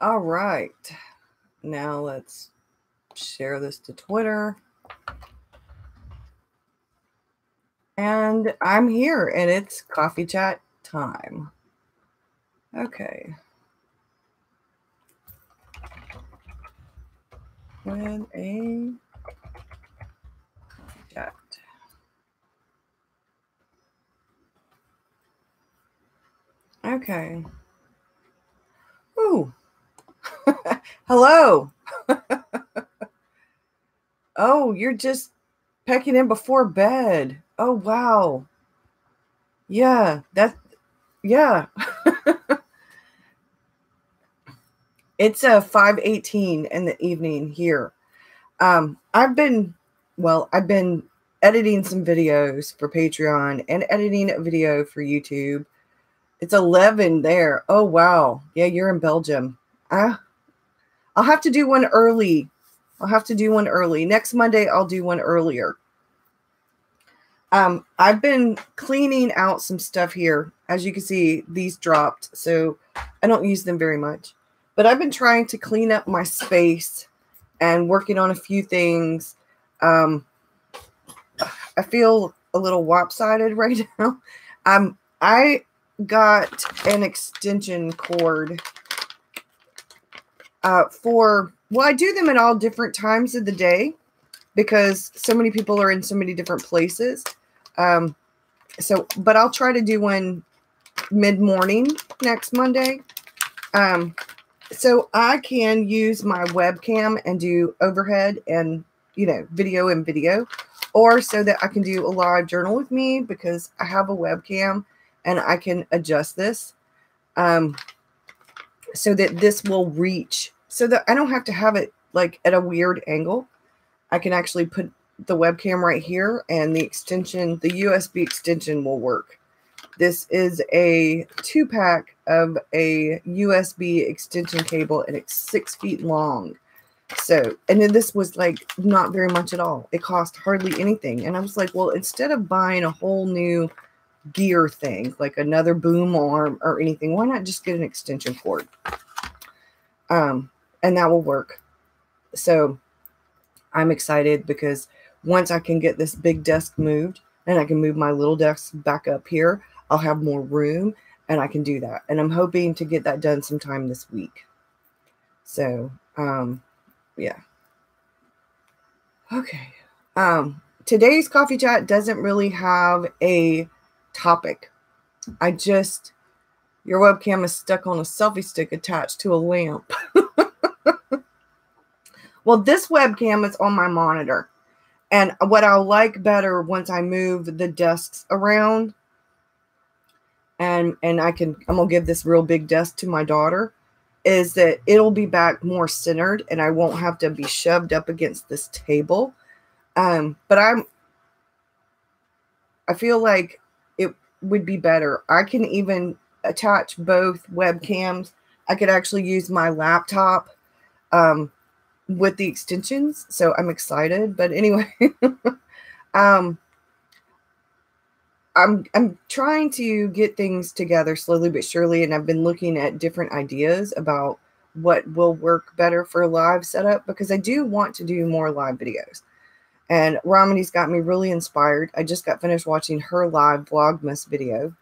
All right. Now let's share this to Twitter. And I'm here, and it's coffee chat time. Okay. With a coffee chat. Okay. Ooh. Hello. Oh, you're just pecking in before bed. Oh, wow. Yeah, yeah. It's 5:18 in the evening here. I've been editing some videos for Patreon and editing a video for YouTube. It's 11 there. Oh, wow. Yeah, you're in Belgium. I'll have to do one early. Next Monday, I'll do one earlier. I've been cleaning out some stuff here. As you can see, these dropped, so I don't use them very much. But I've been trying to clean up my space and working on a few things. I feel a little lopsided right now. I got an extension cord I do them at all different times of the day because so many people are in so many different places. But I'll try to do one mid-morning next Monday. So I can use my webcam and do overhead and, video and video, or so that I can do a live journal with me because I have a webcam and I can adjust this so that this will reach, so that I don't have to have it like at a weird angle. I can actually put the webcam right here and the extension, the USB extension will work. This is a 2-pack of a USB extension cable and it's 6 feet long. So, and then this was like not very much at all. It cost hardly anything. And I was like, well, instead of buying a whole new gear thing, like another boom arm or anything, why not just get an extension cord? And that will work. So I'm excited because once I can get this big desk moved and I can move my little desk back up here, I'll have more room and I can do that. And I'm hoping to get that done sometime this week. So, yeah. Okay. Today's coffee chat doesn't really have a topic. Your webcam is stuck on a selfie stick attached to a lamp. Well, this webcam is on my monitor. And what I'll like better once I move the desks around, and I'm going to give this real big desk to my daughter, is that it'll be back more centered and I won't have to be shoved up against this table. But I feel like it would be better. I can even attach both webcams. I could actually use my laptop with the extensions. So I'm excited. But anyway, I'm trying to get things together slowly but surely, and I've been looking at different ideas about what will work better for a live setup because I do want to do more live videos. And Romany's got me really inspired. I just got finished watching her live Vlogmas video.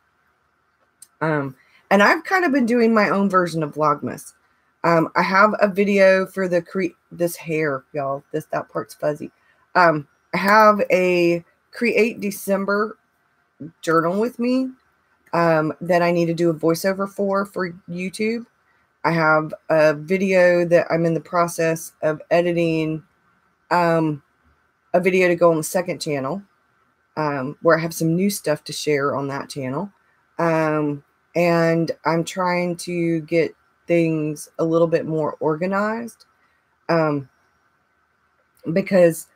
And I've kind of been doing my own version of Vlogmas. I have a video for this hair, y'all. That part's fuzzy. I have a Create December journal with me that I need to do a voiceover for YouTube. I have a video that I'm in the process of editing, a video to go on the second channel, where I have some new stuff to share on that channel. And I'm trying to get things a little bit more organized, because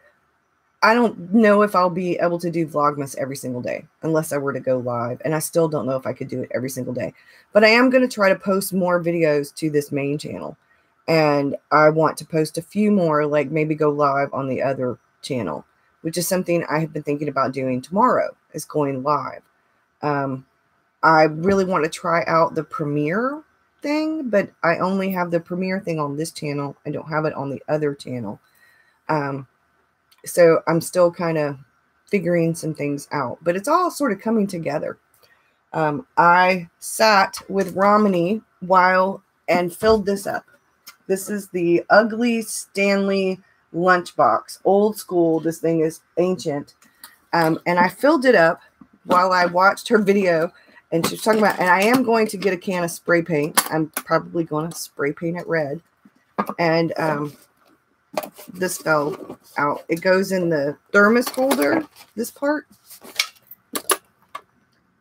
I don't know if I'll be able to do Vlogmas every single day unless I were to go live. And I still don't know if I could do it every single day. But I am going to try to post more videos to this main channel. And I want to post a few more, like maybe go live on the other channel, which is something I have been thinking about doing tomorrow, is going live. I really want to try out the Premiere thing, but I only have the Premiere thing on this channel. I don't have it on the other channel. So I'm still kind of figuring some things out, but it's all sort of coming together. I sat with Romney and filled this up. This is the Ugly Stanley lunchbox, old school. This thing is ancient. And I filled it up while I watched her video, and she was talking about, and I am going to get a can of spray paint. I'm probably going to spray paint it red. And this fell out. It goes in the thermos holder, this part.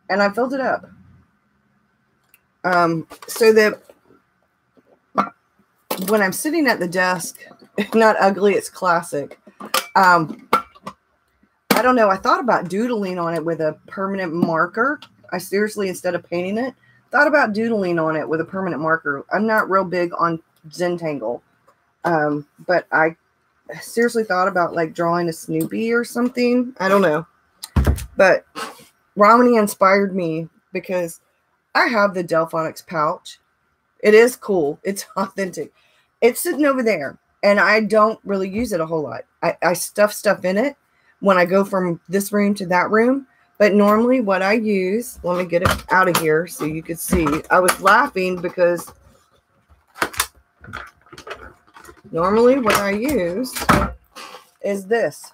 And I filled it up. So that when I'm sitting at the desk, not ugly, it's classic. I don't know. I thought about doodling on it with a permanent marker. I seriously, instead of painting it, thought about doodling on it with a permanent marker. I'm not real big on Zentangle. But I seriously thought about like drawing a Snoopy or something. I don't know. But Romney inspired me because I have the Delphonics pouch. It is cool. It's authentic. It's sitting over there, and I don't really use it a whole lot. I stuff stuff in it when I go from this room to that room. But normally what I use, let me get it out of here so you could see. I was laughing because normally what I use is this.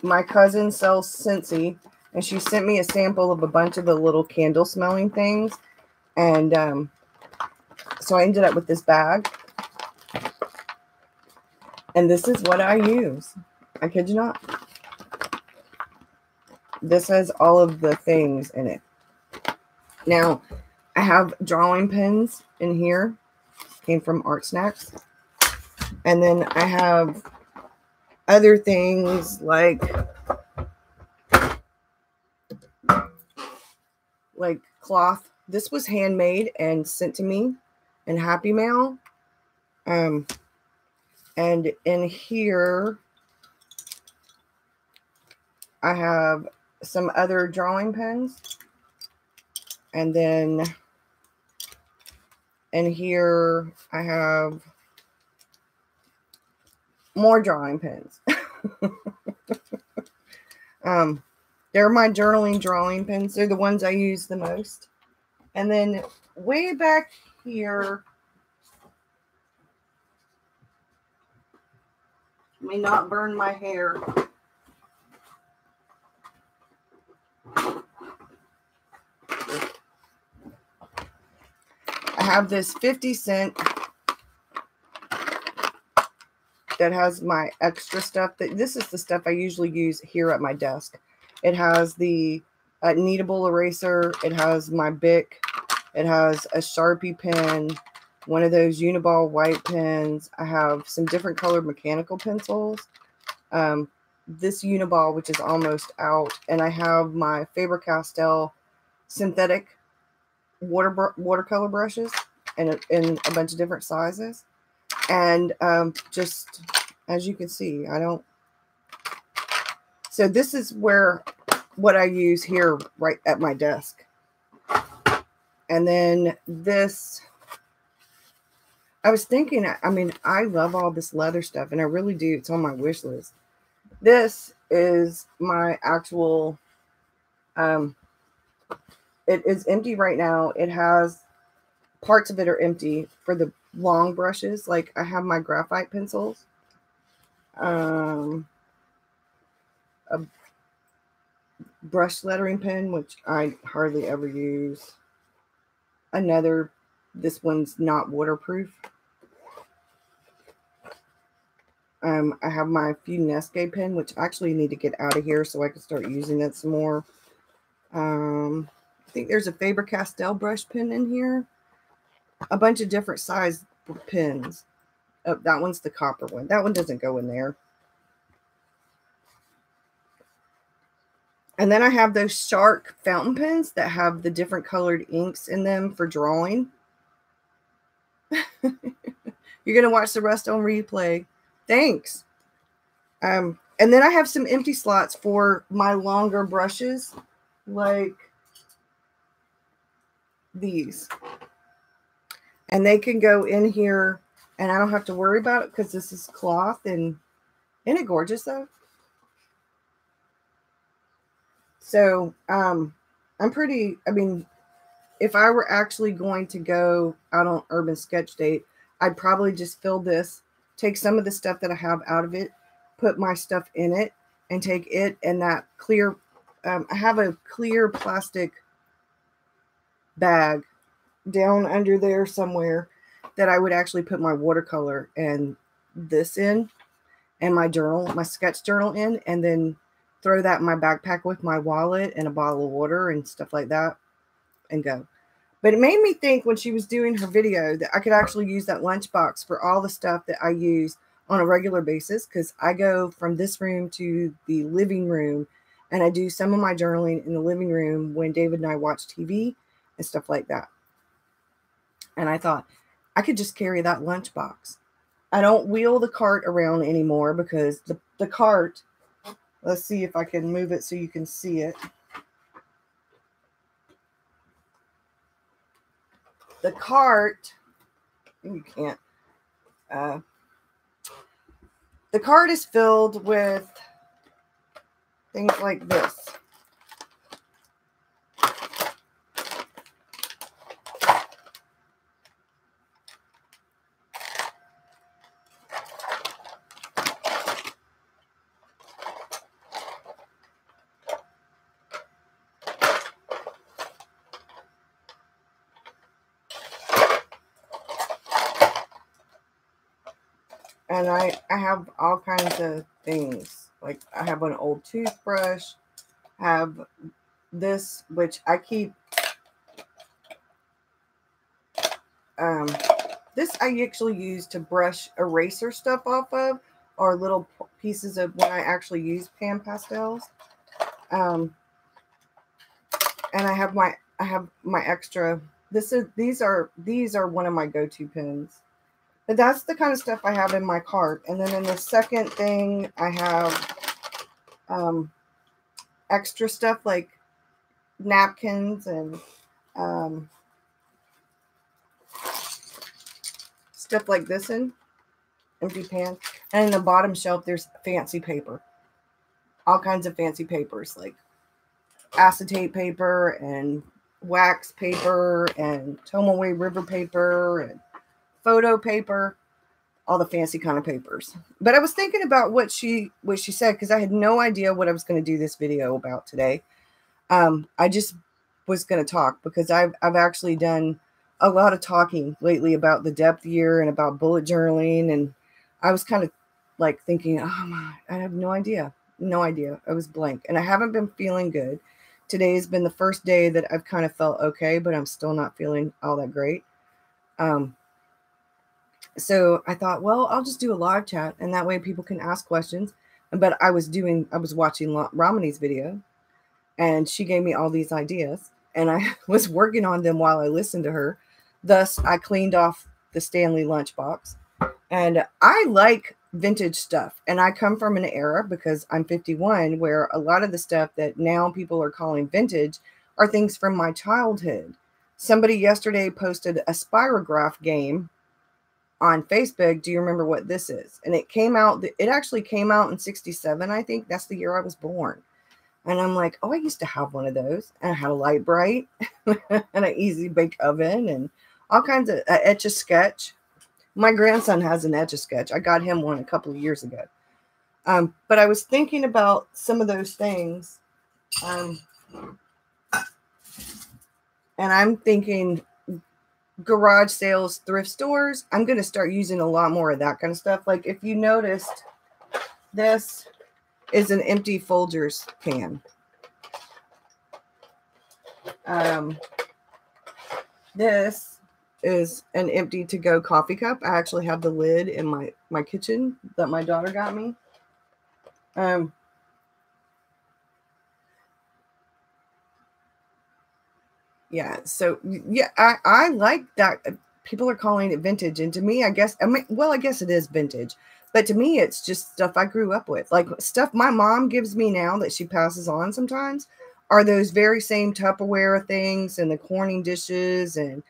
My cousin sells Scentsy, and she sent me a sample of a bunch of the little candle smelling things. And so I ended up with this bag. And this is what I use. I kid you not. This has all of the things in it. Now, I have drawing pens in here. Came from Art Snacks. And then I have other things like cloth. This was handmade and sent to me in Happy Mail. And in here, I have some other drawing pens. And then in here, I have more drawing pens. They're my journaling drawing pens. They're the ones I use the most. And then way back here, let me not burn my hair. I have this 50-cent that has my extra stuff. This is the stuff I usually use here at my desk. It has the kneadable eraser. It has my Bic. It has a Sharpie pen, one of those Uniball white pens. I have some different colored mechanical pencils. This Uniball, which is almost out. And I have my Faber-Castell synthetic watercolor brushes in a bunch of different sizes. And just as you can see, so this is what I use here right at my desk. And then this, I was thinking, I mean, I love all this leather stuff, and I really do. It's on my wish list. This is my actual, it is empty right now. It has, parts of it are empty for the long brushes. Like I have my graphite pencils. A brush lettering pen, which I hardly ever use. This one's not waterproof. I have my few Nescafe pen, which I actually need to get out of here so I can start using it some more. I think there's a Faber-Castell brush pen in here. A bunch of different size pens. Oh, that one's the copper one. That one doesn't go in there. And then I have those Shark fountain pens that have the different colored inks in them for drawing. You're going to watch the rest on replay. Thanks. And then I have some empty slots for my longer brushes. Like these. And they can go in here and I don't have to worry about it because this is cloth. And isn't it gorgeous though? So I'm pretty, I mean, if I were actually going to go out on Urban Sketch Date, I'd probably just fill this, take some of the stuff that I have out of it, put my stuff in it, and take it and that clear, I have a clear plastic bag down under there somewhere that I would actually put my watercolor and this in, and my journal, my sketch journal in, and then throw that in my backpack with my wallet and a bottle of water and stuff like that and go. But it made me think when she was doing her video that I could actually use that lunchbox for all the stuff that I use on a regular basis, because I go from this room to the living room and I do some of my journaling in the living room when David and I watch TV and stuff like that. And I thought I could just carry that lunchbox. I don't wheel the cart around anymore because the cart, let's see if I can move it so you can see it. The cart, you can't, the cart is filled with things like this. And I have all kinds of things. Like I have an old toothbrush, have this, which I keep, this I actually use to brush eraser stuff off of, or little pieces of when I actually use pan pastels. And I have my extra, these are one of my go-to pens. But that's the kind of stuff I have in my cart. And then in the second thing, I have extra stuff like napkins and stuff like this in empty pan. And in the bottom shelf, there's fancy paper. All kinds of fancy papers like acetate paper and wax paper and Tomaway River paper and photo paper, all the fancy kind of papers. But I was thinking about what she said, because I had no idea what I was going to do this video about today. I just was going to talk because I've actually done a lot of talking lately about the depth year and about bullet journaling, and I was kind of like thinking, oh my, I have no idea. I was blank, and I haven't been feeling good. Today has been the first day that I've kind of felt okay, but I'm still not feeling all that great. So I thought, well, I'll just do a live chat, and that way people can ask questions. But I was watching Ramani's video, and she gave me all these ideas, and I was working on them while I listened to her. Thus, I cleaned off the Stanley lunchbox, and I like vintage stuff. And I come from an era, because I'm 51, where a lot of the stuff that now people are calling vintage are things from my childhood. Somebody yesterday posted a spirograph game on Facebook. Do you remember what this is? And it actually came out in 67. I think that's the year I was born. And I'm like, oh, I used to have one of those. And I had a light bright and an easy bake oven and all kinds of Etch-a-Sketch. My grandson has an Etch-a-Sketch. I got him one a couple of years ago. But I was thinking about some of those things. And I'm thinking garage sales, thrift stores. I'm going to start using a lot more of that kind of stuff. Like if you noticed, this is an empty Folgers can. This is an empty to-go coffee cup. I actually have the lid in my kitchen that my daughter got me. Yeah, so yeah, I like that people are calling it vintage, and to me, I guess it is vintage, but to me, it's just stuff I grew up with, like stuff my mom gives me now that she passes on sometimes are those very same Tupperware things and the Corning dishes and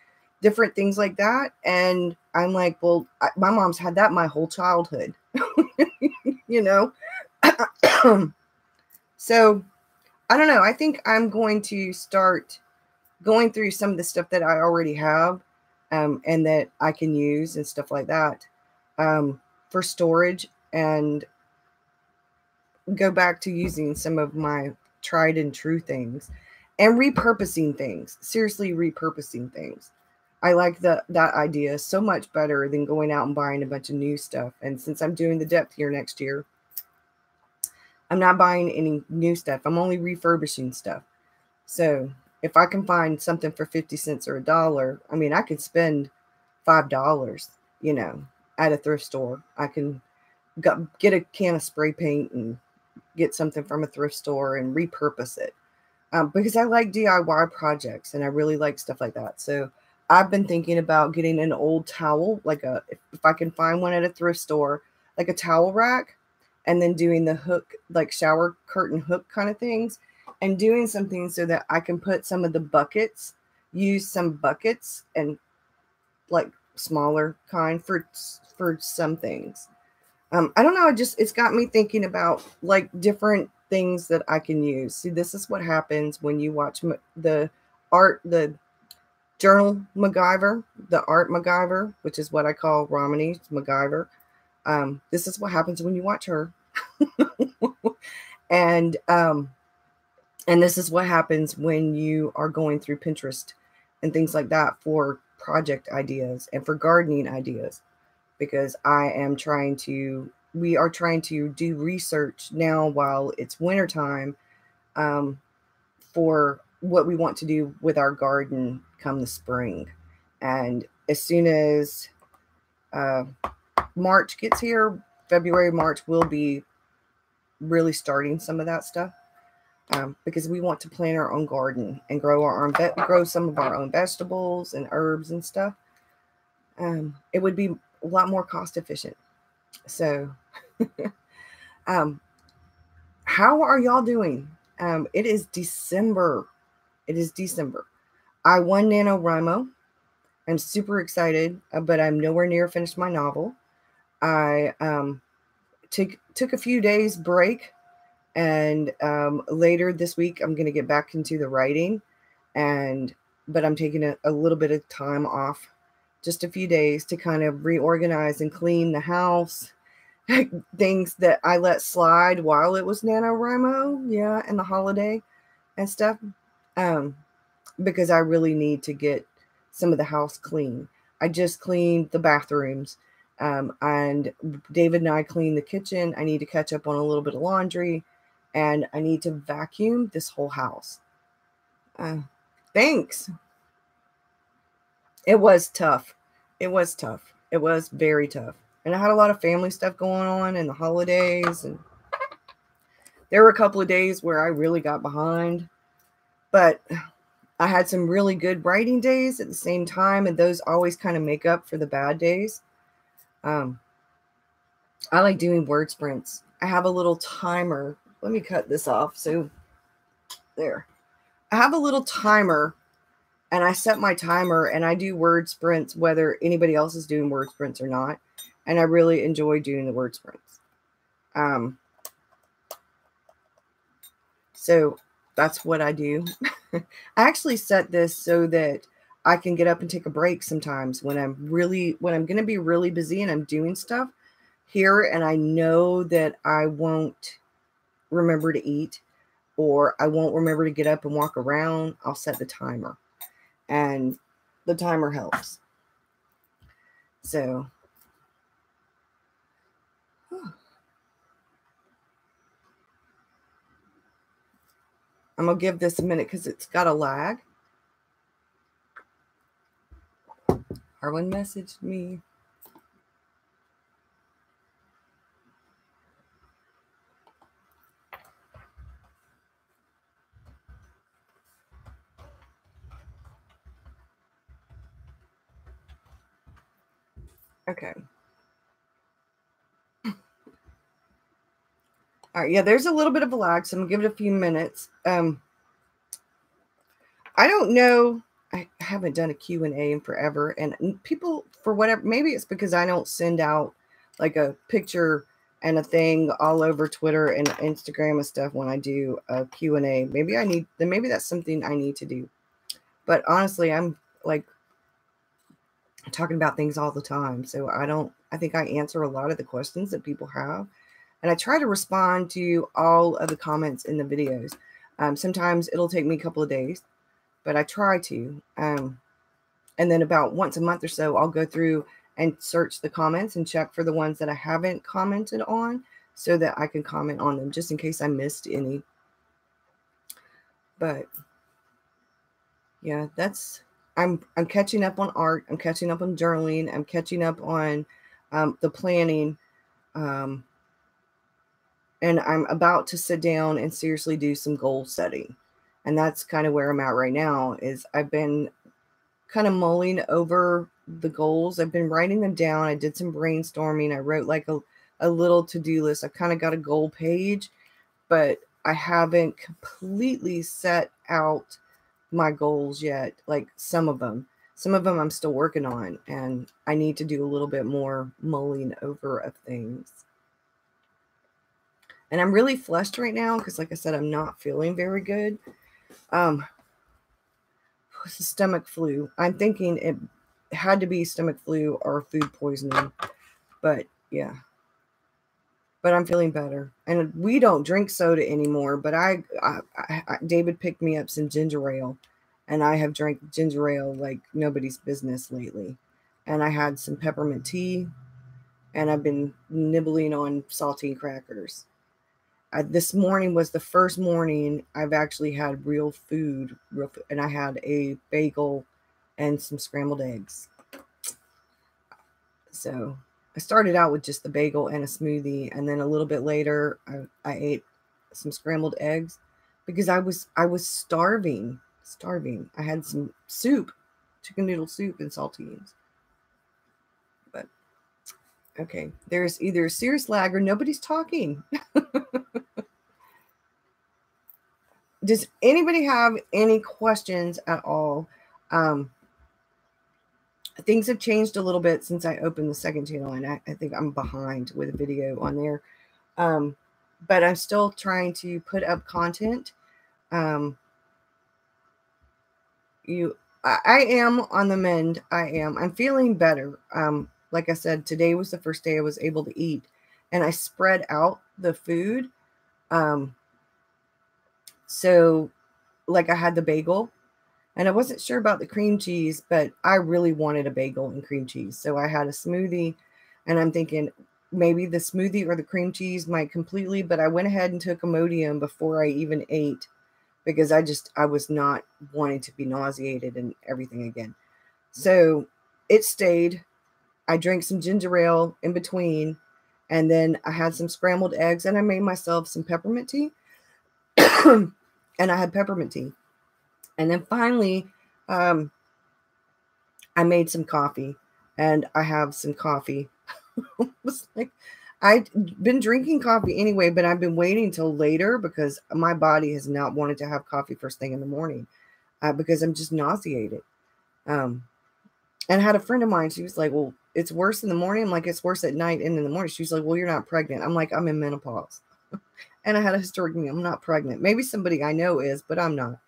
different things like that. And I'm like, well, my mom's had that my whole childhood, you know? So I don't know. I think I'm going to start going through some of the stuff that I already have, and that I can use and stuff like that, for storage, and go back to using some of my tried and true things and repurposing things. Seriously, repurposing things. I like that idea so much better than going out and buying a bunch of new stuff. And since I'm doing the depth here next year, I'm not buying any new stuff. I'm only refurbishing stuff. So if I can find something for 50 cents or $1, I mean, I could spend $5, at a thrift store. I can get a can of spray paint and get something from a thrift store and repurpose it. Because I like DIY projects and I really like stuff like that. So I've been thinking about getting an old towel, if I can find one at a thrift store, like a towel rack, and then doing the hook, like shower curtain hook kind of things, and doing something so that I can put some of the buckets, use some buckets and like smaller kind for some things. I don't know. It's got me thinking about like different things that I can use. See, this is what happens when you watch the journal MacGyver, the art MacGyver, which is what I call Romany's MacGyver. This is what happens when you watch her. And this is what happens when you are going through Pinterest and things like that for project ideas and for gardening ideas. Because we are trying to do research now while it's wintertime, for what we want to do with our garden come the spring. And as soon as March gets here, February, March, we'll be really starting some of that stuff, because we want to plant our own garden and grow some of our own vegetables and herbs and stuff. It would be a lot more cost efficient. So, how are y'all doing? It is December. It is December. I won NaNoWriMo. I'm super excited, but I'm nowhere near finished my novel. I took a few days break, and later this week I'm going to get back into the writing, but I'm taking a little bit of time off, just a few days, to kind of reorganize and clean the house. Things that I let slide while it was NaNoWriMo, and the holiday and stuff, because I really need to get some of the house clean. I just cleaned the bathrooms, and David and I cleaned the kitchen. I need to catch up on a little bit of laundry, and I need to vacuum this whole house. Thanks. It was tough. It was tough. It was very tough. And I had a lot of family stuff going on and the holidays. And there were a couple of days where I really got behind. But I had some really good writing days at the same time. And those always kind of make up for the bad days. I like doing word sprints. I have a little timer. Let me cut this off. So there. I have a little timer. And I set my timer and I do word sprints, whether anybody else is doing word sprints or not. And I really enjoy doing the word sprints. So that's what I do. I actually set this so that I can get up and take a break sometimes when I'm going to be really busy and I'm doing stuff here and I know that I won't remember to eat or I won't remember to get up and walk around. I'll set the timer and the timer helps. So I'm going to give this a minute because it's got a lag. Harlan messaged me. Okay. All right. Yeah, there's a little bit of a lag, so I'm going to give it a few minutes. I don't know. I haven't done a Q&A in forever. And people, for whatever, maybe it's because I don't send out like a picture and a thing all over Twitter and Instagram and stuff when I do a Q&A. Maybe that's something I need to do. But honestly, I'm like talking about things all the time. So I think I answer a lot of the questions that people have. And I try to respond to all of the comments in the videos. Sometimes it'll take me a couple of days, but I try to. And then about once a month or so, I'll go through and search the comments and check for the ones that I haven't commented on so that I can comment on them just in case I missed any. But yeah, I'm catching up on art. I'm catching up on journaling. I'm catching up on the planning. And I'm about to sit down and seriously do some goal setting. And that's kind of where I'm at right now. Is I've been kind of mulling over the goals. I've been writing them down. I did some brainstorming. I wrote like a little to-do list. I've kind of got a goal page, but I haven't completely set out my goals yet. Like some of them I'm still working on, and I need to do a little bit more mulling over of things. And I'm really flushed right now because, like I said, I'm not feeling very good. It's a stomach flu. I'm thinking it had to be stomach flu or food poisoning. But yeah. But I'm feeling better. And we don't drink soda anymore. But David picked me up some ginger ale. And I have drank ginger ale like nobody's business lately. And I had some peppermint tea. And I've been nibbling on saltine crackers. This morning was the first morning I've actually had real food, and I had a bagel and some scrambled eggs. So I started out with just the bagel and a smoothie, and then a little bit later I ate some scrambled eggs because I was starving. I had some soup, chicken noodle soup and saltines. But okay, there's either a serious lag or nobody's talking. Does anybody have any questions at all? Things have changed a little bit since I opened the second channel, and I think I'm behind with a video on there. But I'm still trying to put up content. I am on the mend. I'm feeling better. Like I said, today was the first day I was able to eat, and I spread out the food. So like I had the bagel, and I wasn't sure about the cream cheese, but I really wanted a bagel and cream cheese. So I had a smoothie, and I'm thinking maybe the smoothie or the cream cheese might completely, but I went ahead and took Imodium before I even ate because I was not wanting to be nauseated and everything again. So it stayed. I drank some ginger ale in between, and then I had some scrambled eggs, and I made myself some peppermint tea. And I had peppermint tea. And then finally, I made some coffee, and I have some coffee. It was like, I'd been drinking coffee anyway, but I've been waiting till later because my body has not wanted to have coffee first thing in the morning because I'm just nauseated. And I had a friend of mine. She was like, well, it's worse in the morning. I'm like, it's worse at night and in the morning. She was like, well, you're not pregnant. I'm like, I'm in menopause. And I had a hysterectomy. I'm not pregnant. Maybe somebody I know is, but I'm not.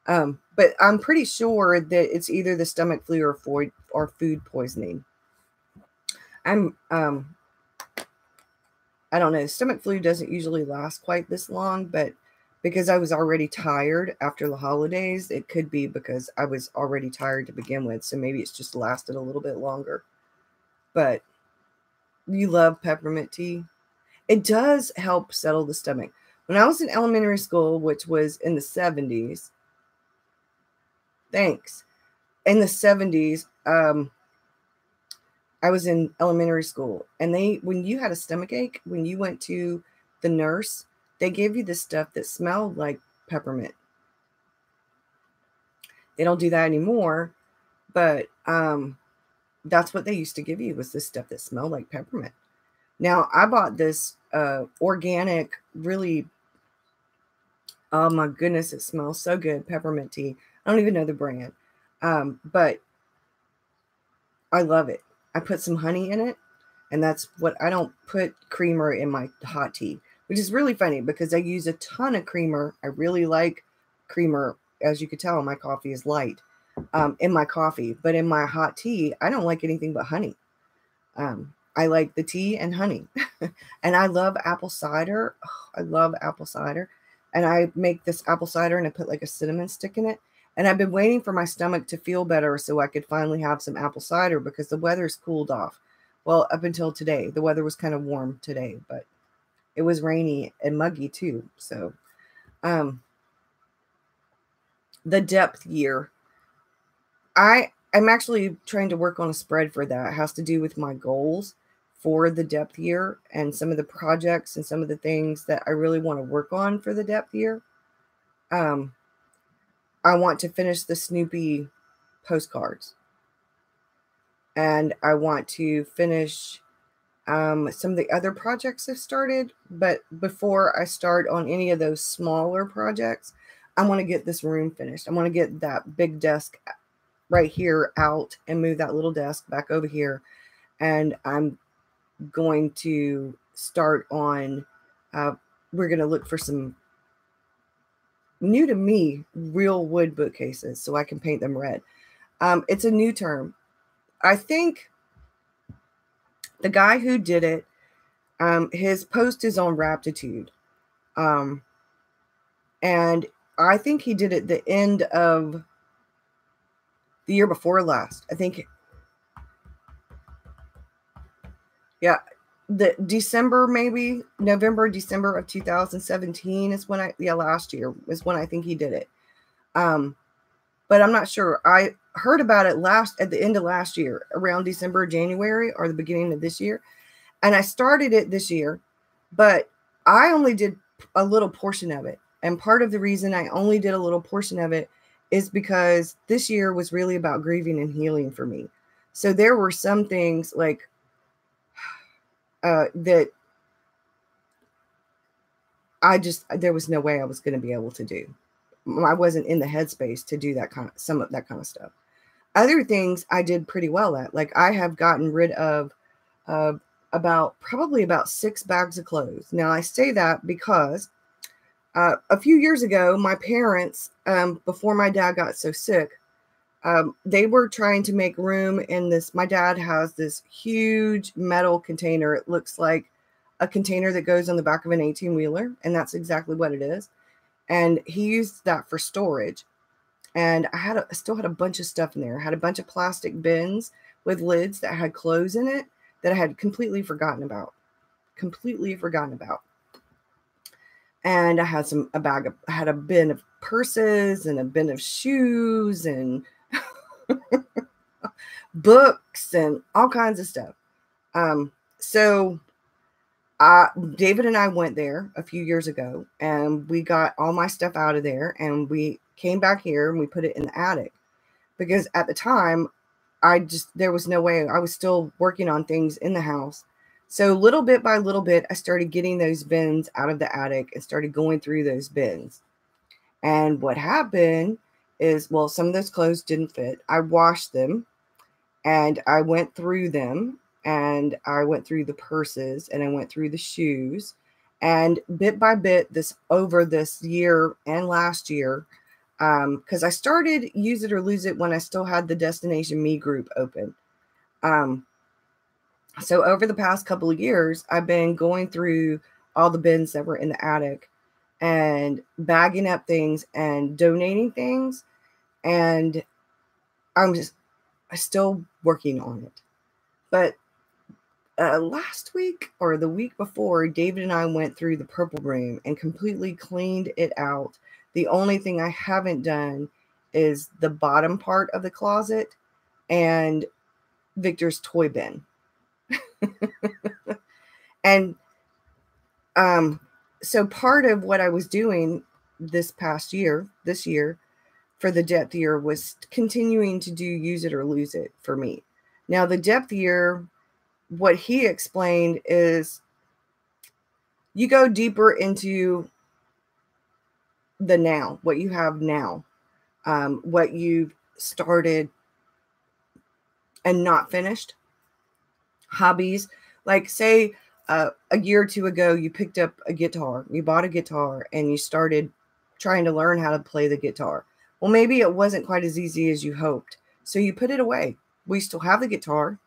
But I'm pretty sure that it's either the stomach flu or food poisoning. I don't know. Stomach flu doesn't usually last quite this long, but because I was already tired after the holidays, it could be because I was already tired to begin with. So maybe it's just lasted a little bit longer. But you love peppermint tea. It does help settle the stomach. When I was in elementary school, which was in the 70s, in the 70s, I was in elementary school, and when you had a stomach ache, when you went to the nurse, they gave you this stuff that smelled like peppermint. They don't do that anymore, but that's what they used to give you, was this stuff that smelled like peppermint. Now, I bought this organic, really, oh my goodness, it smells so good, peppermint tea. I don't even know the brand. But I love it. I put some honey in it, and that's what I don't put creamer in my hot tea, which is really funny because I use a ton of creamer. I really like creamer. As you could tell, my coffee is light in my coffee, but in my hot tea, I don't like anything but honey. I like the tea and honey. And I love apple cider. Oh, I love apple cider. And I make this apple cider and I put like a cinnamon stick in it. And I've been waiting for my stomach to feel better so I could finally have some apple cider because the weather's cooled off. Well, up until today, the weather was kind of warm today, but it was rainy and muggy too. So, the depth year, I'm actually trying to work on a spread for that. It has to do with my goals for the depth year and some of the projects and some of the things that I really want to work on for the depth year. I want to finish the Snoopy postcards. And I want to finish some of the other projects I've started. But before I start on any of those smaller projects, I want to get this room finished. I want to get that big desk right here out and move that little desk back over here. And I'm going to start on, we're going to look for some new to me real wood bookcases so I can paint them red. It's a new term. I think the guy who did it, his post is on Raptitude. And I think he did it the end of the year before last. I think, yeah, the December, maybe November, December of 2017 is when last year was when I think he did it. But I'm not sure. I heard about it at the end of last year, around December, January, or the beginning of this year. And I started it this year, but I only did a little portion of it. And part of the reason I only did a little portion of it is because this year was really about grieving and healing for me. So there were some things like that there was no way I was going to be able to do. I wasn't in the headspace to do some of that kind of stuff. Other things I did pretty well at. Like I have gotten rid of probably about 6 bags of clothes. Now I say that because a few years ago, my parents, before my dad got so sick, they were trying to make room in this. My dad has this huge metal container. It looks like a container that goes on the back of an 18-wheeler, and that's exactly what it is. And he used that for storage. And I still had a bunch of stuff in there. I had a bunch of plastic bins with lids that had clothes in it that I had completely forgotten about. And I had I had a bin of purses and a bin of shoes and books and all kinds of stuff. So David and I went there a few years ago and we got all my stuff out of there and we came back here and we put it in the attic because at the time there was no way. I was still working on things in the house. So little bit by little bit, I started getting those bins out of the attic and started going through those bins. And what happened is, well, some of those clothes didn't fit. I washed them and I went through them and I went through the purses and I went through the shoes. And bit by bit, over this year and last year, because I started Use It or Lose It when I still had the Destination Me group open. So over the past couple of years, I've been going through all the bins that were in the attic and bagging up things and donating things. And I'm still working on it. But last week or the week before, David and I went through the purple room and completely cleaned it out. The only thing I haven't done is the bottom part of the closet and Victor's toy bin. And so part of what I was doing this year for the depth year was continuing to do Use It or Lose It for me. Now the depth year, what he explained is you go deeper into the now, what you have now. what you've started and not finished. Hobbies, like say a year or two ago, you picked up a guitar, you bought a guitar and you started trying to learn how to play the guitar. Well, maybe it wasn't quite as easy as you hoped. So you put it away. We still have the guitar.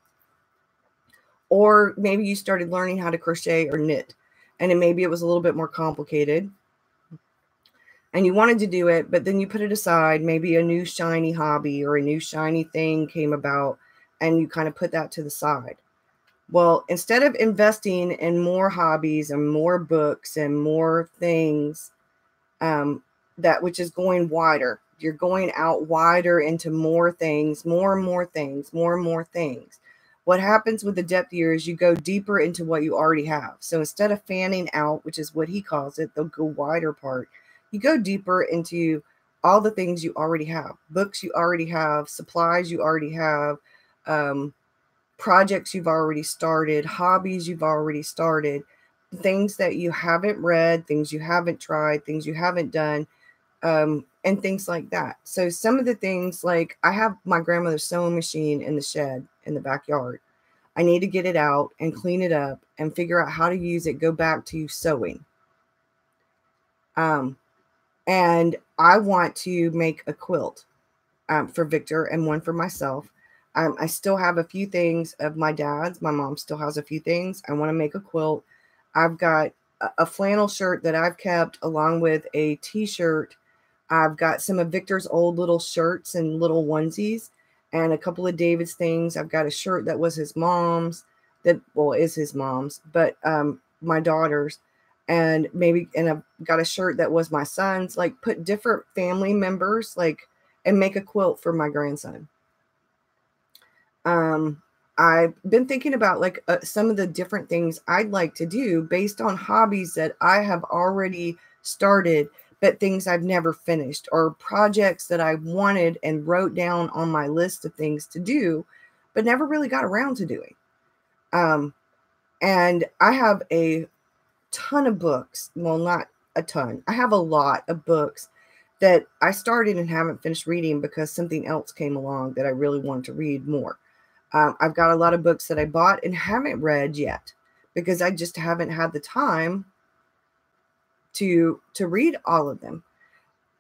Or maybe you started learning how to crochet or knit, and then maybe it was a little bit more complicated and you wanted to do it, but then you put it aside. Maybe a new shiny hobby or a new shiny thing came about and you kind of put that to the side. Well, instead of investing in more hobbies and more books and more things, that which is going wider, you're going out wider into more things, more and more things, more and more things. What happens with the depth year is you go deeper into what you already have. So instead of fanning out, which is what he calls it, the go wider part, you go deeper into all the things you already have, books you already have, supplies you already have, projects you've already started, hobbies you've already started, things that you haven't read, things you haven't tried, things you haven't done, and things like that. So some of the things, like I have my grandmother's sewing machine in the shed in the backyard. I need to get it out and clean it up and figure out how to use it, go back to sewing. And I want to make a quilt for Victor and one for myself. I still have a few things of my dad's. My mom still has a few things. I want to make a quilt. I've got a flannel shirt that I've kept along with a t-shirt. I've got some of Victor's old little shirts and little onesies and a couple of David's things. I've got a shirt that was his mom's, that, well, is his mom's, but my daughter's. And I've got a shirt that was my son's. Like, put different family members, like, and make a quilt for my grandson. I've been thinking about like some of the different things I'd like to do based on hobbies that I have already started, but things I've never finished, or projects that I wanted and wrote down on my list of things to do, but never really got around to doing. And I have a ton of books. Well, not a ton. I have a lot of books that I started and haven't finished reading because something else came along that I really wanted to read more. I've got a lot of books that I bought and haven't read yet because I just haven't had the time to read all of them.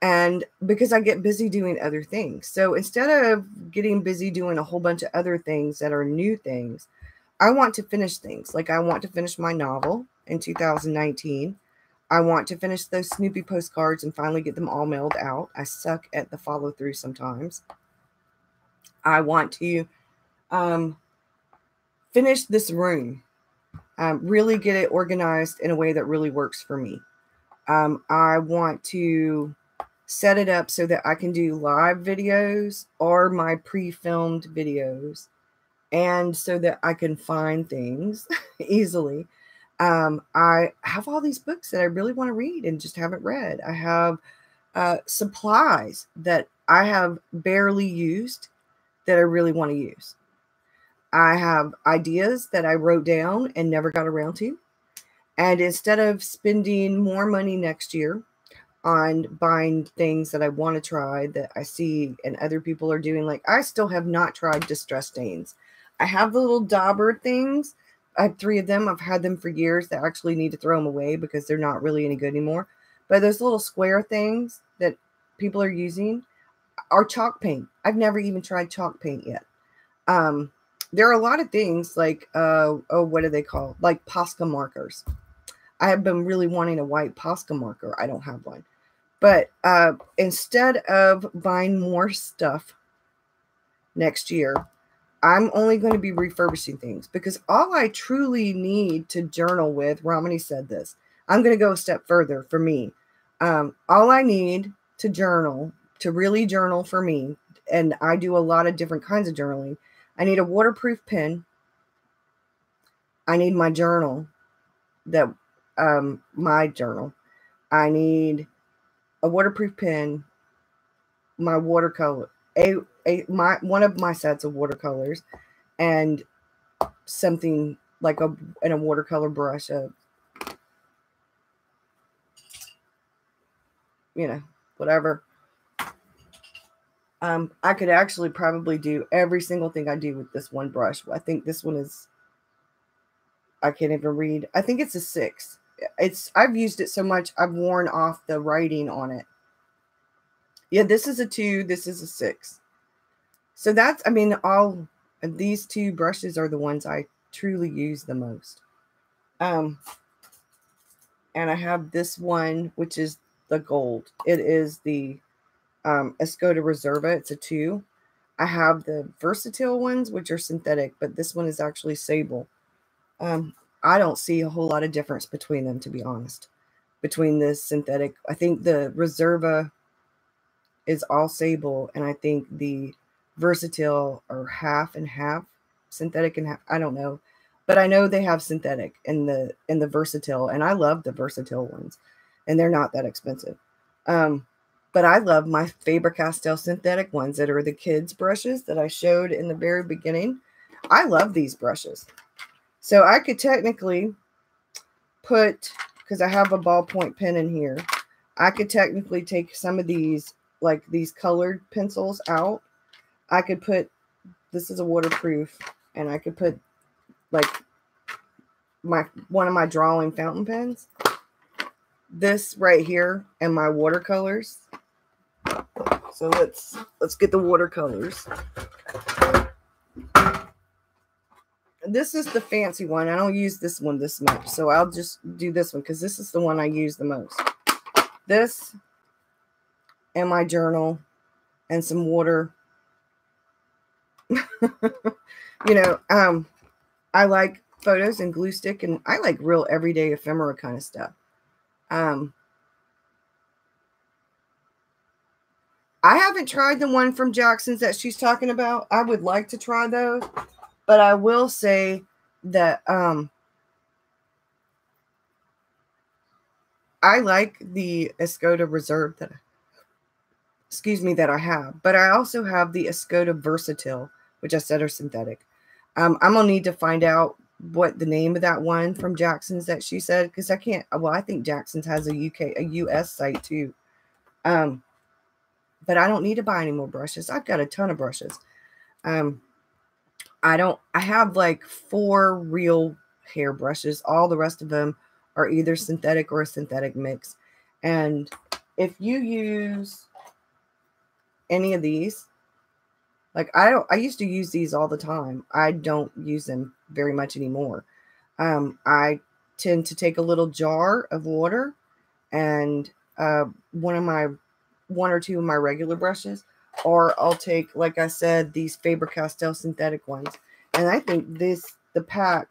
And because I get busy doing other things. So instead of getting busy doing a whole bunch of other things that are new things, I want to finish things. Like I want to finish my novel in 2019. I want to finish those Snoopy postcards and finally get them all mailed out. I suck at the follow through sometimes. I want to finish this room, really get it organized in a way that really works for me. I want to set it up so that I can do live videos or my pre-filmed videos, and so that I can find things easily. I have all these books that I really want to read and just haven't read. I have supplies that I have barely used that I really want to use. I have ideas that I wrote down and never got around to. And instead of spending more money next year on buying things that I want to try that I see and other people are doing, like I still have not tried distress stains. I have the little dauber things. I have 3 of them. I've had them for years. That actually need to throw them away because they're not really any good anymore. But those little square things that people are using are chalk paint. I've never even tried chalk paint yet. There are a lot of things like, what are they called? Like Posca markers. I have been really wanting a white Posca marker. I don't have one. But instead of buying more stuff next year, I'm only going to be refurbishing things because all I truly need to journal with, Romney said this, I'm going to go a step further for me. All I need to journal, to really journal for me, and I do a lot of different kinds of journaling, I need a waterproof pen. I need my journal, my journal. I need a waterproof pen, my watercolor, one of my sets of watercolors, and something like a watercolor brush, whatever. I could actually probably do every single thing I do with this one brush. I think this one is, I can't even read. I think it's a 6. I've used it so much, I've worn off the writing on it. Yeah, this is a 2. This is a 6. So that's, I mean, all of these 2 brushes are the ones I truly use the most. And I have this one, which is the gold. It is the Escoda Reserva. It's a 2. I have the versatile ones, which are synthetic, but this one is actually sable. I don't see a whole lot of difference between them, to be honest. Between this synthetic, I think the Reserva is all sable, and I think the versatile are half and half, synthetic and half. I don't know, but I know they have synthetic in the versatile, and I love the versatile ones, and they're not that expensive. But I love my Faber-Castell synthetic ones that are the kids brushes that I showed in the very beginning. I love these brushes. So I could technically put, because I have a ballpoint pen in here, I could technically take some of these, like these colored pencils out. I could put, this is a waterproof, and I could put like one of my drawing fountain pens, this right here, and my watercolors. So let's get the watercolors. This is the fancy one. I don't use this one this much, so I'll just do this one because this is the one I use the most. This and my journal and some water. You know, I like photos and glue stick, and I like real everyday ephemera kind of stuff. I haven't tried the one from Jackson's that she's talking about. I would like to try those, but I will say that I like the Escoda Reserve that, that I have, but I also have the Escoda Versatile, which I said are synthetic. I'm gonna need to find out what the name of that one from Jackson's that she said, because I can't. Well, I think Jackson's has a US site too. But I don't need to buy any more brushes. I've got a ton of brushes. I have like 4 real hair brushes. All the rest of them are either synthetic or a synthetic mix. And if you use any of these, like I used to use these all the time. I don't use them very much anymore. I tend to take a little jar of water and one or two of my regular brushes, or I'll take, like I said, these Faber-Castell synthetic ones. And I think the pack,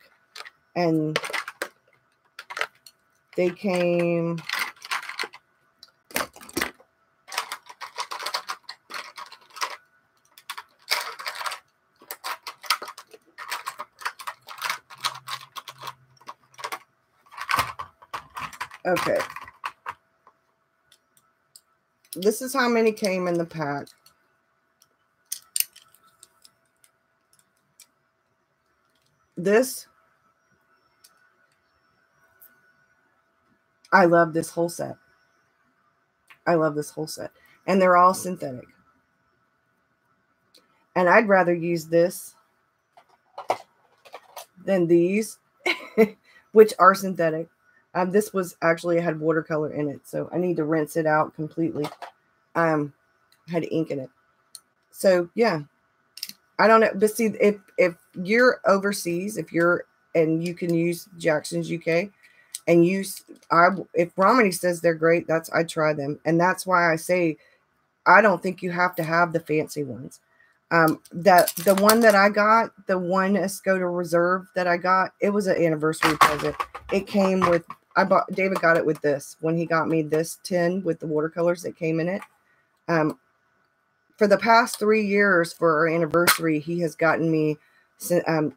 and they came, okay. This is how many came in the pack. This, I love this whole set. I love this whole set. And they're all synthetic. And I'd rather use this than these, which are synthetic. This was actually, had watercolor in it, so I need to rinse it out completely. Had ink in it. So yeah, I don't know. But see, if you're overseas, and you can use Jackson's UK, and if Romany says they're great, I'd try them. And that's why I say I don't think you have to have the fancy ones. The one that I got, the one Escoda Reserve that I got, it was an anniversary present. It came with, David got it with this, when he got me this tin with the watercolors that came in it. For the past 3 years for our anniversary, he has gotten me the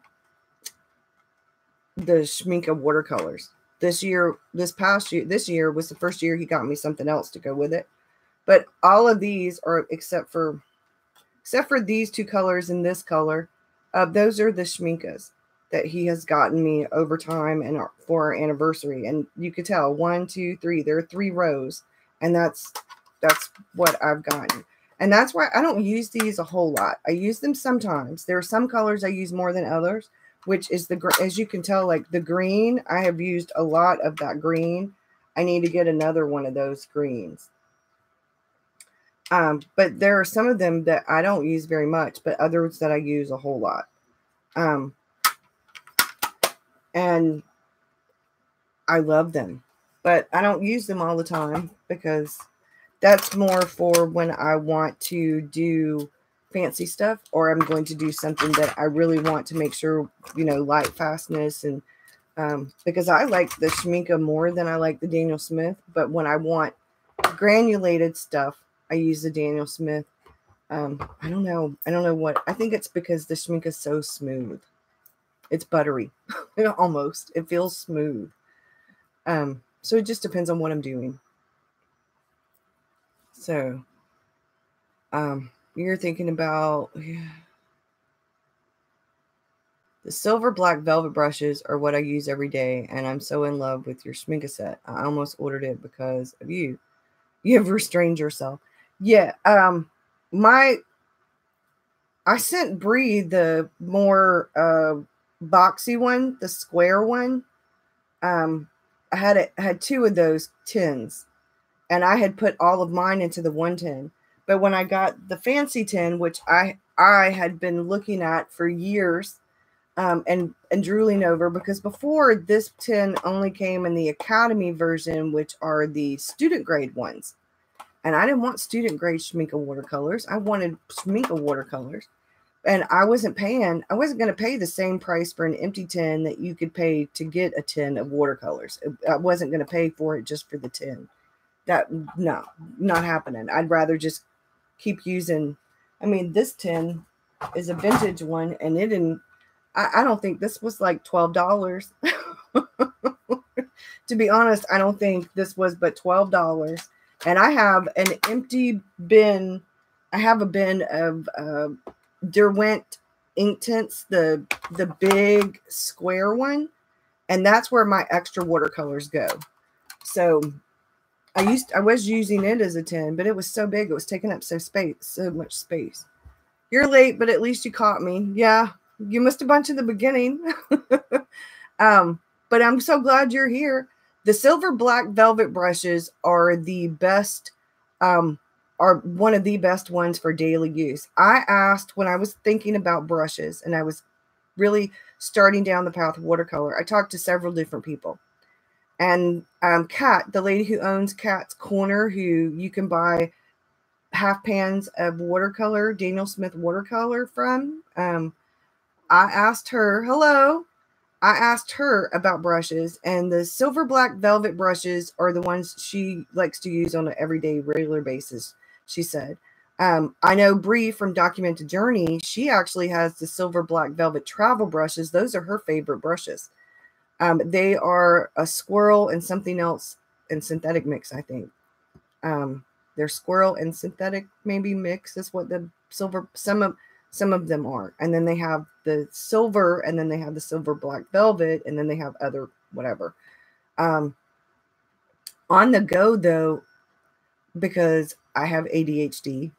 Schminke watercolors. This year was the first year he got me something else to go with it. But all of these are, except for these 2 colors and this color, those are the Schminkes that he has gotten me over time and for our anniversary. And you could tell 1, 2, 3. There are 3 rows, and that's what I've gotten. And that's why I don't use these a whole lot. I use them sometimes. There are some colors I use more than others, which is as you can tell, like the green, I have used a lot of that green. I need to get another one of those greens. But there are some of them that I don't use very much, but others that I use a whole lot. And I love them, but I don't use them all the time because that's more for when I want to do fancy stuff, or I'm going to do something that I really want to make sure, you know, light fastness. And because I like the Schmincke more than I like the Daniel Smith, but when I want granulated stuff, I use the Daniel Smith. I don't know what. I think it's because the Schmincke is so smooth. It's buttery, almost. It feels smooth. So it just depends on what I'm doing. So, you're thinking about the silver black velvet brushes are what I use every day, and I'm so in love with your Schmincke set. I almost ordered it because of you. You have restrained yourself. Yeah. I sent Bree the more boxy one, the square one. I had 2 of those tins, and I had put all of mine into the one tin. But when I got the fancy tin, which I had been looking at for years, and drooling over, because before this tin only came in the Academy version, which are the student grade ones. And I didn't want student grade Schmincke watercolors. I wanted Schmincke watercolors. And I wasn't going to pay the same price for an empty tin that you could pay to get a tin of watercolors. I wasn't going to pay for it just for the tin. No, not happening. I'd rather just keep using, I mean, this tin is a vintage one, and I don't think this was like $12. To be honest, I don't think this was but $12. And I have an empty bin. I have a bin of Derwent ink tints, the big square one, and that's where my extra watercolors go. So I was using it as a tin, but it was so big, it was taking up so much space. You're late, but at least you caught me. Yeah, you missed a bunch in the beginning. But I'm so glad you're here. The silver black velvet brushes are the best, are one of the best ones for daily use. I asked when I was thinking about brushes and I was really starting down the path of watercolor, I talked to several different people. And Kat, the lady who owns Kat's Corner, who you can buy half pans of watercolor, Daniel Smith watercolor from, I asked her, I asked her about brushes, and the silver black velvet brushes are the ones she likes to use on an everyday, regular basis, she said. I know Bree from Documented Journey, she actually has the silver black velvet travel brushes. Those are her favorite brushes. They are a squirrel and something else in synthetic mix, I think. They're squirrel and synthetic maybe mix is what the silver, some of them are. And then they have the silver, and then they have the silver black velvet, and then they have other whatever. On the go though, because I have ADHD,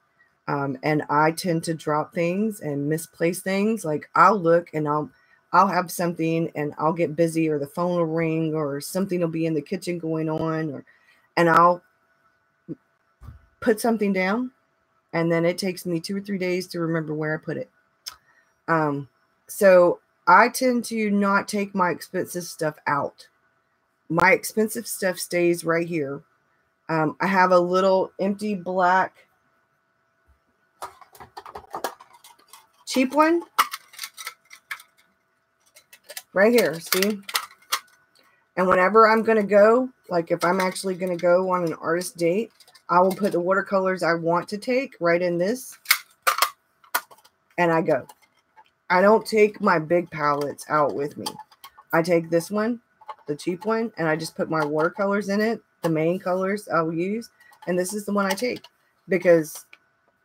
and I tend to drop things and misplace things. Like I'll look and I'll have something and I'll get busy, or the phone will ring, or something will be in the kitchen going on, and I'll put something down, and then it takes me 2 or 3 days to remember where I put it. So I tend to not take my expensive stuff out. My expensive stuff stays right here. I have a little empty black cheap one right here, see? And whenever I'm going to go, like if I'm actually going to go on an artist date, I will put the watercolors I want to take right in this, and I go. I don't take my big palettes out with me. I take this one, the cheap one, and I just put my watercolors in it, the main colors I'll use, and this is the one I take because,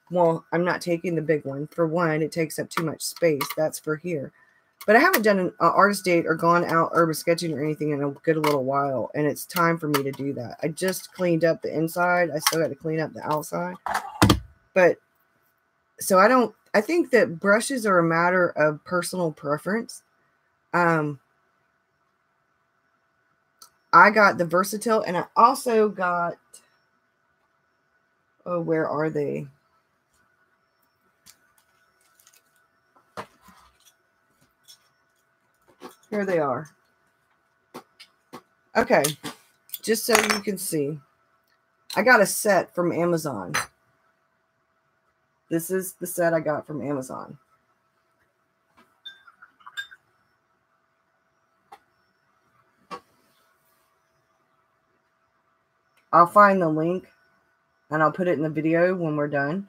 well, I'm not taking the big one. For one, it takes up too much space. That's for here. But I haven't done an artist date or gone out urban sketching or anything in a good little while, and it's time for me to do that. I just cleaned up the inside. I still got to clean up the outside. But So I think that brushes are a matter of personal preference. I got the Versatile, and I also got, oh, where are they? Here they are. Okay, just so you can see, I got a set from Amazon. This is the set I got from Amazon. I'll find the link and I'll put it in the video when we're done.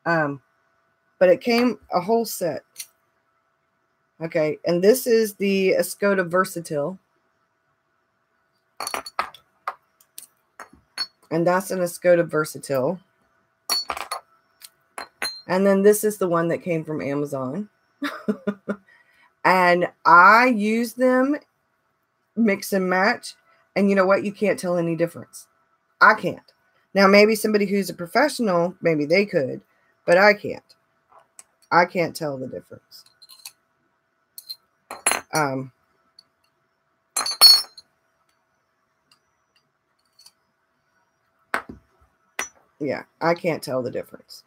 But it came a whole set. Okay, and this is the Escoda Versatile. And that's an Escoda Versatile. And then this is the one that came from Amazon. And I use them, mix and match. And you know what? You can't tell any difference. I can't. Now, maybe somebody who's a professional, maybe they could. But I can't. I can't tell the difference. Yeah, I can't tell the difference.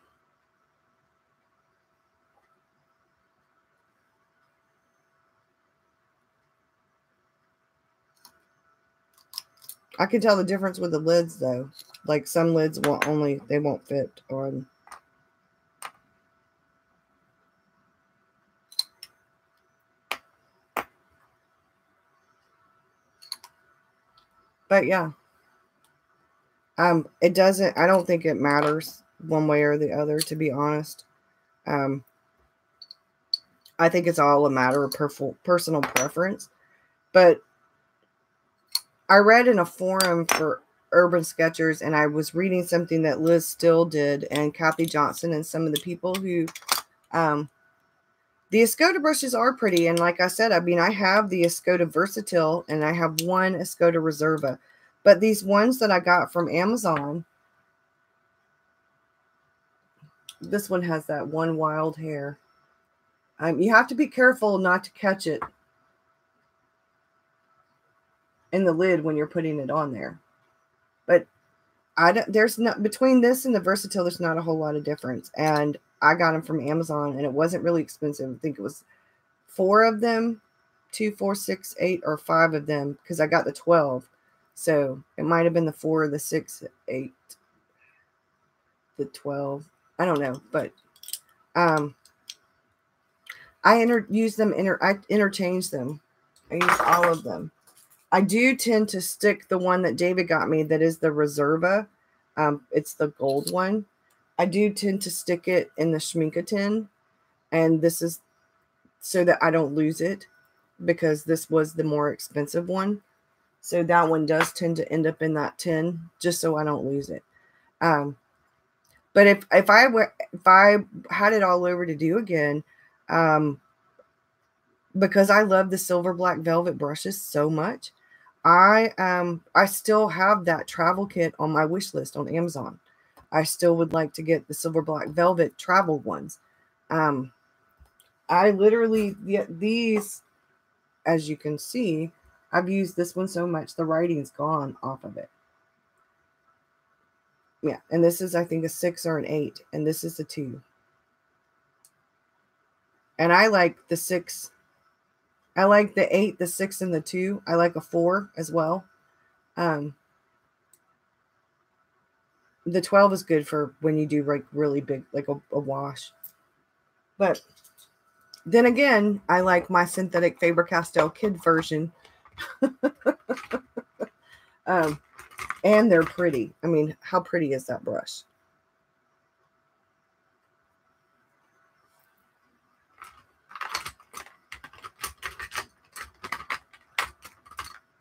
I can tell the difference with the lids, though. Like some lids they won't fit on. But yeah. I don't think it matters one way or the other, to be honest. I think it's all a matter of personal preference. But I read in a forum for urban sketchers, and I was reading something that Liz Still did and Kathy Johnson and some of the people who, the Escoda brushes are pretty. And like I said, I mean, I have the Escoda Versatile and I have one Escoda Reserva. But these ones that I got from Amazon, this one has that one wild hair. You have to be careful not to catch it in the lid when you're putting it on there. But there's not, between this and the Versatile, there's not a whole lot of difference. And I got them from Amazon, and it wasn't really expensive. I think it was 4 of them, 2, 4, 6, 8, or 5 of them, because I got the 12. So it might have been the 4, the 6, 8, the 12. I don't know, but I interchange them. I use all of them. I do tend to stick the one that David got me, that is the Reserva. It's the gold one. I do tend to stick it in the Schminke tin, and this is so that I don't lose it, because this was the more expensive one. So that one does tend to end up in that tin, just so I don't lose it. But if I had it all over to do again, because I love the silver black velvet brushes so much, I still have that travel kit on my wish list on Amazon. I still would like to get the silver black velvet travel ones. I literally these, as you can see, I've used this one so much the writing's gone off of it. Yeah, and this is, I think, a 6 or an 8, and this is a 2. And I like the 6. I like the 8, the 6, and the 2. I like a 4 as well. The 12 is good for when you do like really big, like a wash. But then again, I like my synthetic Faber-Castell Kid version. And they're pretty. I mean, how pretty is that brush?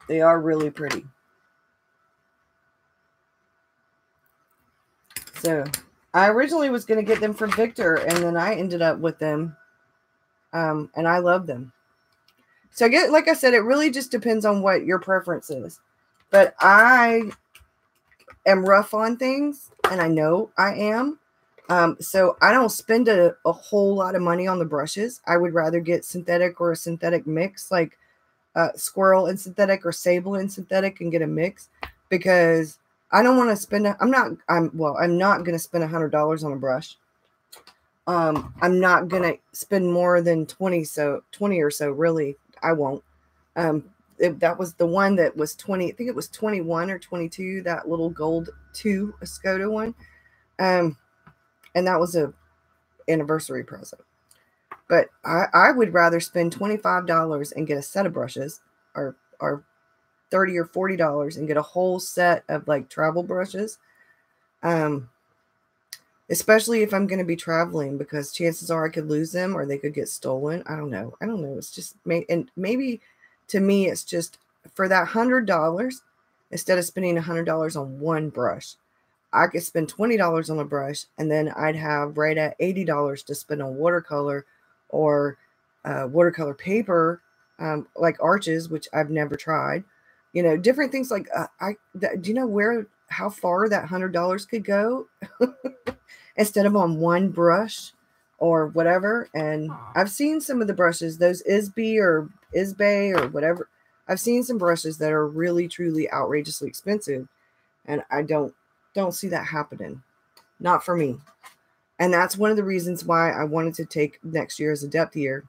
They are really pretty. So I originally was going to get them from Victor, and then I ended up with them. And I love them. So like I said, it really just depends on what your preference is. But I am rough on things, and I know I am. So I don't spend a whole lot of money on the brushes. I would rather get synthetic or a synthetic mix, like squirrel and synthetic or sable and synthetic, and get a mix, because I don't want to spend, I'm not going to spend $100 on a brush. I'm not going to spend more than 20 or so, really. I won't. That was the one that was 20, I think it was 21 or 22, that little gold 2 Escoda one. And that was a anniversary present. But I would rather spend $25 and get a set of brushes, or $30 or $40 and get a whole set of like travel brushes. Especially if I'm going to be traveling, because chances are I could lose them or they could get stolen. I don't know. It's just, and maybe to me, it's just for that $100, instead of spending $100 on one brush, I could spend $20 on a brush, and then I'd have right at $80 to spend on watercolor or watercolor paper, like arches, which I've never tried. You know, different things like, do you know how far that $100 could go instead of on one brush or whatever? And I've seen some of the brushes, those Isbee or whatever. I've seen some brushes that are really, truly outrageously expensive, and I don't see that happening. Not for me. And that's one of the reasons why I wanted to take next year as a depth year,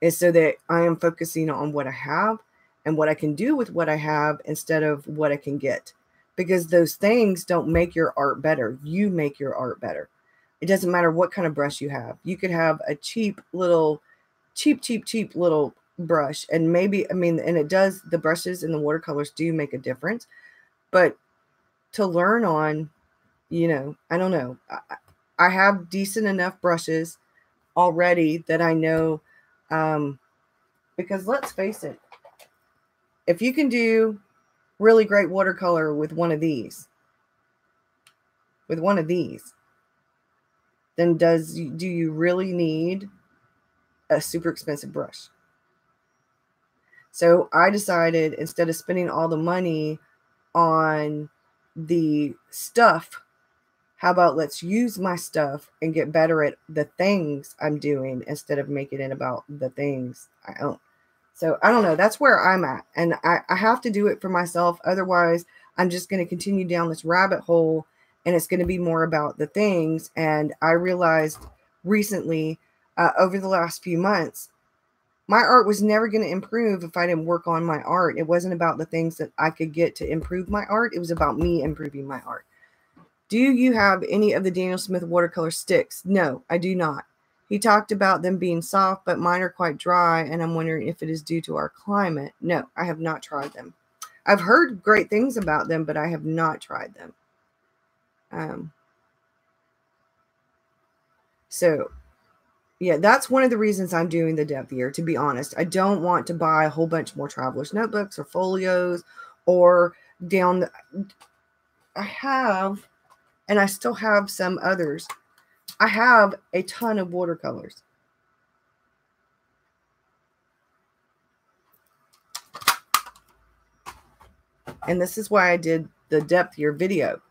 is so that I am focusing on what I have and what I can do with what I have instead of what I can get. Because those things don't make your art better. You make your art better. It doesn't matter what kind of brush you have. You could have a cheap little brush, and maybe, and it does, the brushes and the watercolors do make a difference. But to learn on, I don't know. I have decent enough brushes already that I know, because let's face it, if you can do really great watercolor with one of these, then do you really need a super expensive brush? So I decided, instead of spending all the money on the stuff, how about let's use my stuff and get better at the things I'm doing instead of making it about the things I own. So I don't know. That's where I'm at. And I have to do it for myself. Otherwise, I'm just going to continue down this rabbit hole, and it's going to be more about the things. And I realized recently, over the last few months, my art was never going to improve if I didn't work on my art. It wasn't about the things that I could get to improve my art. It was about me improving my art. Do you have any of the Daniel Smith watercolor sticks? No, I do not. He talked about them being soft, but mine are quite dry, and I'm wondering if it is due to our climate. No, I have not tried them. I've heard great things about them, but I have not tried them. So, yeah, that's one of the reasons I'm doing the depth year, to be honest. I don't want to buy a whole bunch more traveler's notebooks or folios or I have, and I still have some others. I have a ton of watercolors. And this is why I did the depth year video.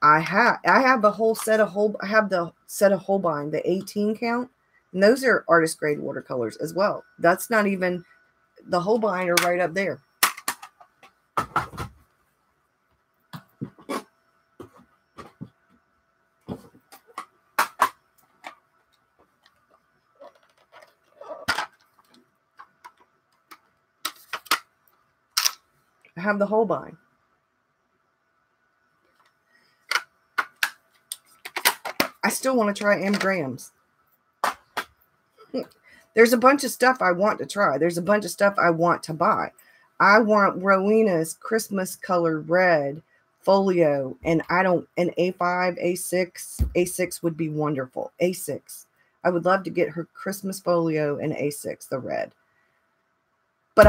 I have the whole set of Holbein, the 18 count, and those are artist grade watercolors as well. That's not even, the Holbein are right up there. I have the Holbein. I still want to try M. Graham's. There's a bunch of stuff I want to try. There's a bunch of stuff I want to buy. I want Rowena's Christmas colored red folio, and an A5, A6. A6 would be wonderful. A6. I would love to get her Christmas folio in A6, the red. But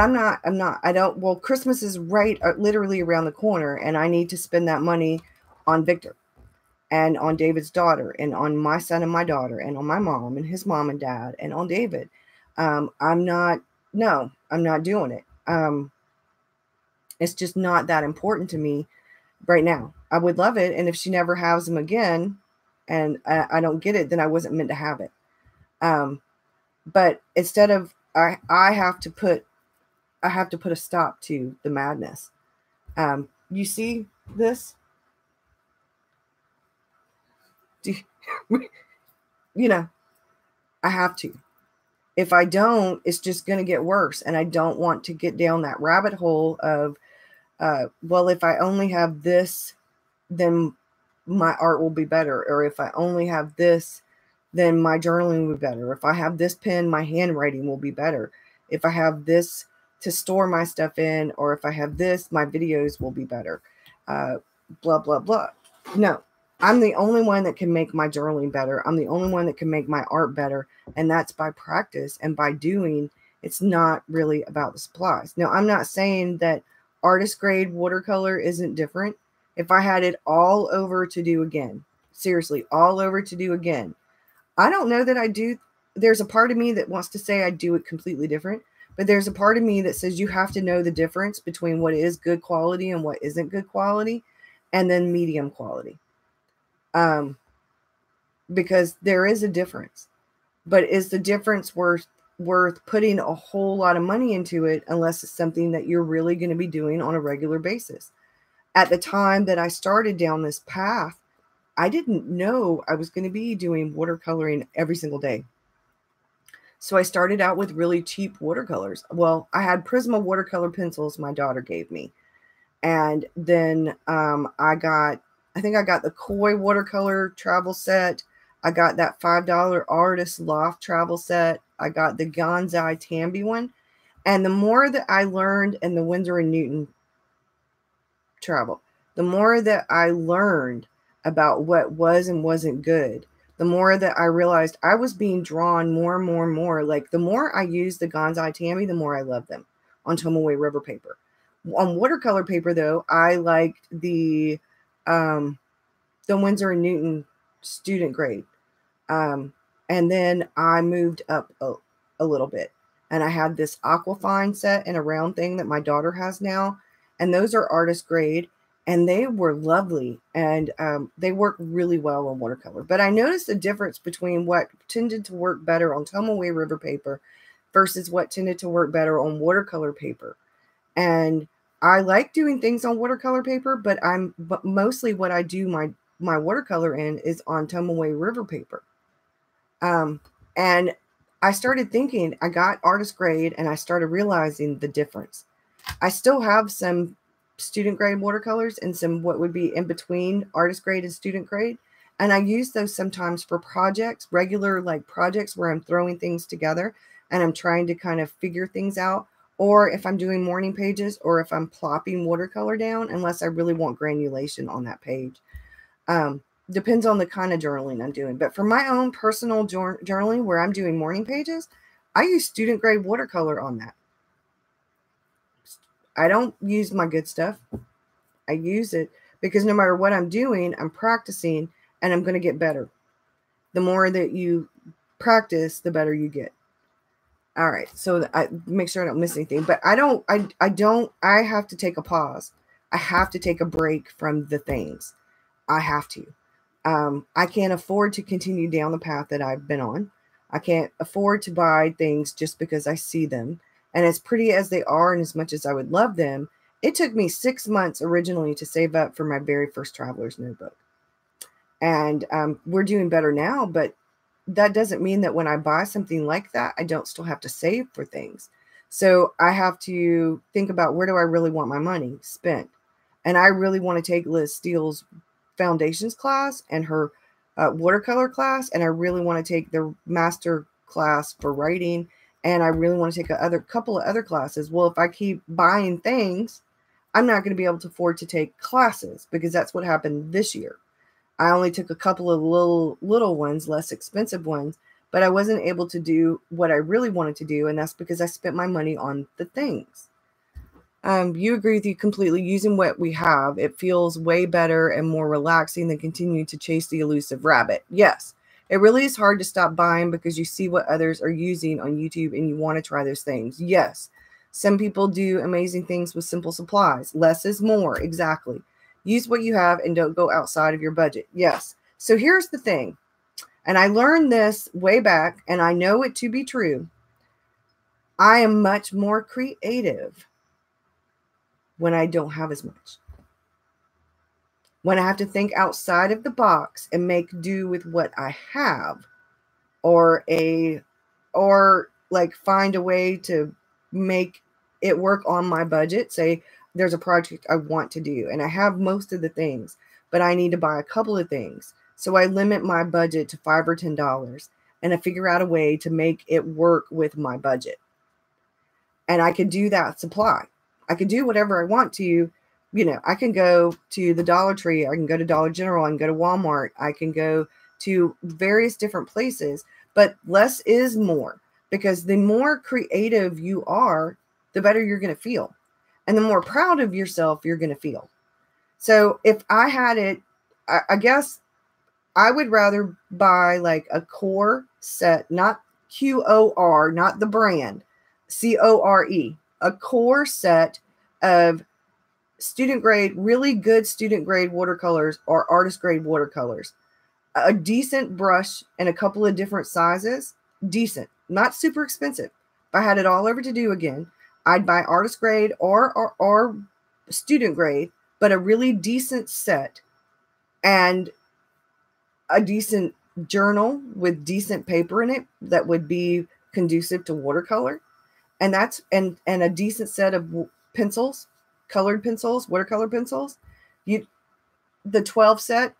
well, Christmas is literally around the corner, and I need to spend that money on Victor and on David's daughter and on my son and my daughter and on my mom and his mom and dad and on David. I'm not doing it. It's just not that important to me right now. I would love it. And if she never has them again and I don't get it, then I wasn't meant to have it. But instead of, I have to put a stop to the madness. You see this? You know, I have to. If I don't, it's just going to get worse. And I don't want to get down that rabbit hole of, well, if I only have this, then my art will be better. Or if I only have this, then my journaling will be better. If I have this pen, my handwriting will be better. If I have this to store my stuff in, or if I have this, my videos will be better. Blah, blah, blah. No, I'm the only one that can make my journaling better. I'm the only one that can make my art better. And that's by practice and by doing. It's not really about the supplies. Now, I'm not saying that artist grade watercolor isn't different. If I had it all over to do again, seriously, all over to do again, I don't know that I do. There's a part of me that wants to say I do it completely different, but there's a part of me that says you have to know the difference between what is good quality and what isn't good quality, and then medium quality. Because there is a difference, but is the difference worth putting a whole lot of money into it unless it's something that you're really going to be doing on a regular basis? At the time that I started down this path, I didn't know I was going to be doing watercoloring every single day. So I started out with really cheap watercolors. Well, I had Prisma watercolor pencils my daughter gave me. And then I think I got the Koi watercolor travel set. I got that $5 Artist Loft travel set. I got the Gonzai Tambi one. And the more that I learned in the Winsor & Newton travel, the more that I learned about what was and wasn't good, the more that I realized I was being drawn more and more and more. Like the more I used the Gonzai Tambi, the more I loved them on Tomoe River paper. On watercolor paper, though, I liked the Winsor & Newton student grade. And then I moved up a little bit. And I had this Aquafine set and a round thing that my daughter has now. And those are artist grade. And they were lovely. And they work really well on watercolor. But I noticed a difference between what tended to work better on Tomoe River paper versus what tended to work better on watercolor paper. And I like doing things on watercolor paper, but mostly what I do my watercolor in is on Tomoe River paper. And I started thinking, I got artist grade and I started realizing the difference. I still have some student grade watercolors and some what would be in between artist grade and student grade. And I use those sometimes for projects, regular like projects where I'm throwing things together and I'm trying to kind of figure things out. Or if I'm doing morning pages, or if I'm plopping watercolor down, unless I really want granulation on that page. Depends on the kind of journaling I'm doing. But for my own personal journaling where I'm doing morning pages, I use student grade watercolor on that. I don't use my good stuff. I use it because no matter what I'm doing, I'm practicing and I'm going to get better. The more that you practice, the better you get. All right, so I make sure I don't miss anything, but I have to take a pause. I have to take a break from the things. I have to. I can't afford to continue down the path that I've been on. I can't afford to buy things just because I see them. And as pretty as they are, and as much as I would love them, it took me 6 months originally to save up for my very first traveler's notebook. And we're doing better now, but that doesn't mean that when I buy something like that, I don't still have to save for things. So I have to think about, where do I really want my money spent? And I really want to take Liz Steele's foundations class and her watercolor class. And I really want to take the master class for writing. And I really want to take a couple of other classes. Well, if I keep buying things, I'm not going to be able to afford to take classes, because that's what happened this year. I only took a couple of little ones, less expensive ones, but I wasn't able to do what I really wanted to do. And that's because I spent my money on the things. You agree with you completely. Using what we have, it feels way better and more relaxing than continuing to chase the elusive rabbit. Yes, it really is hard to stop buying because you see what others are using on YouTube and you want to try those things. Yes, some people do amazing things with simple supplies. Less is more. Exactly. Use what you have and don't go outside of your budget. Yes. So here's the thing. And I learned this way back, and I know it to be true. I am much more creative when I don't have as much. When I have to think outside of the box and make do with what I have, or like find a way to make it work on my budget. Say there's a project I want to do and I have most of the things, but I need to buy a couple of things. So I limit my budget to $5 or $10 and I figure out a way to make it work with my budget. And I can do that supply. I can do whatever I want to. You know, I can go to the Dollar Tree. I can go to Dollar General. I can go to Walmart. I can go to various different places, but less is more, because the more creative you are, the better you're going to feel. And the more proud of yourself you're going to feel. So if I had it, I guess I would rather buy like a core set, not QOR, not the brand, CORE, a core set of student grade, really good student grade watercolors or artist grade watercolors, a decent brush and a couple of different sizes, decent, not super expensive. If I had it all over to do again, I'd buy artist grade or student grade, but a really decent set and a decent journal with decent paper in it that would be conducive to watercolor. And that's and a decent set of pencils, colored pencils, watercolor pencils. The 12 set,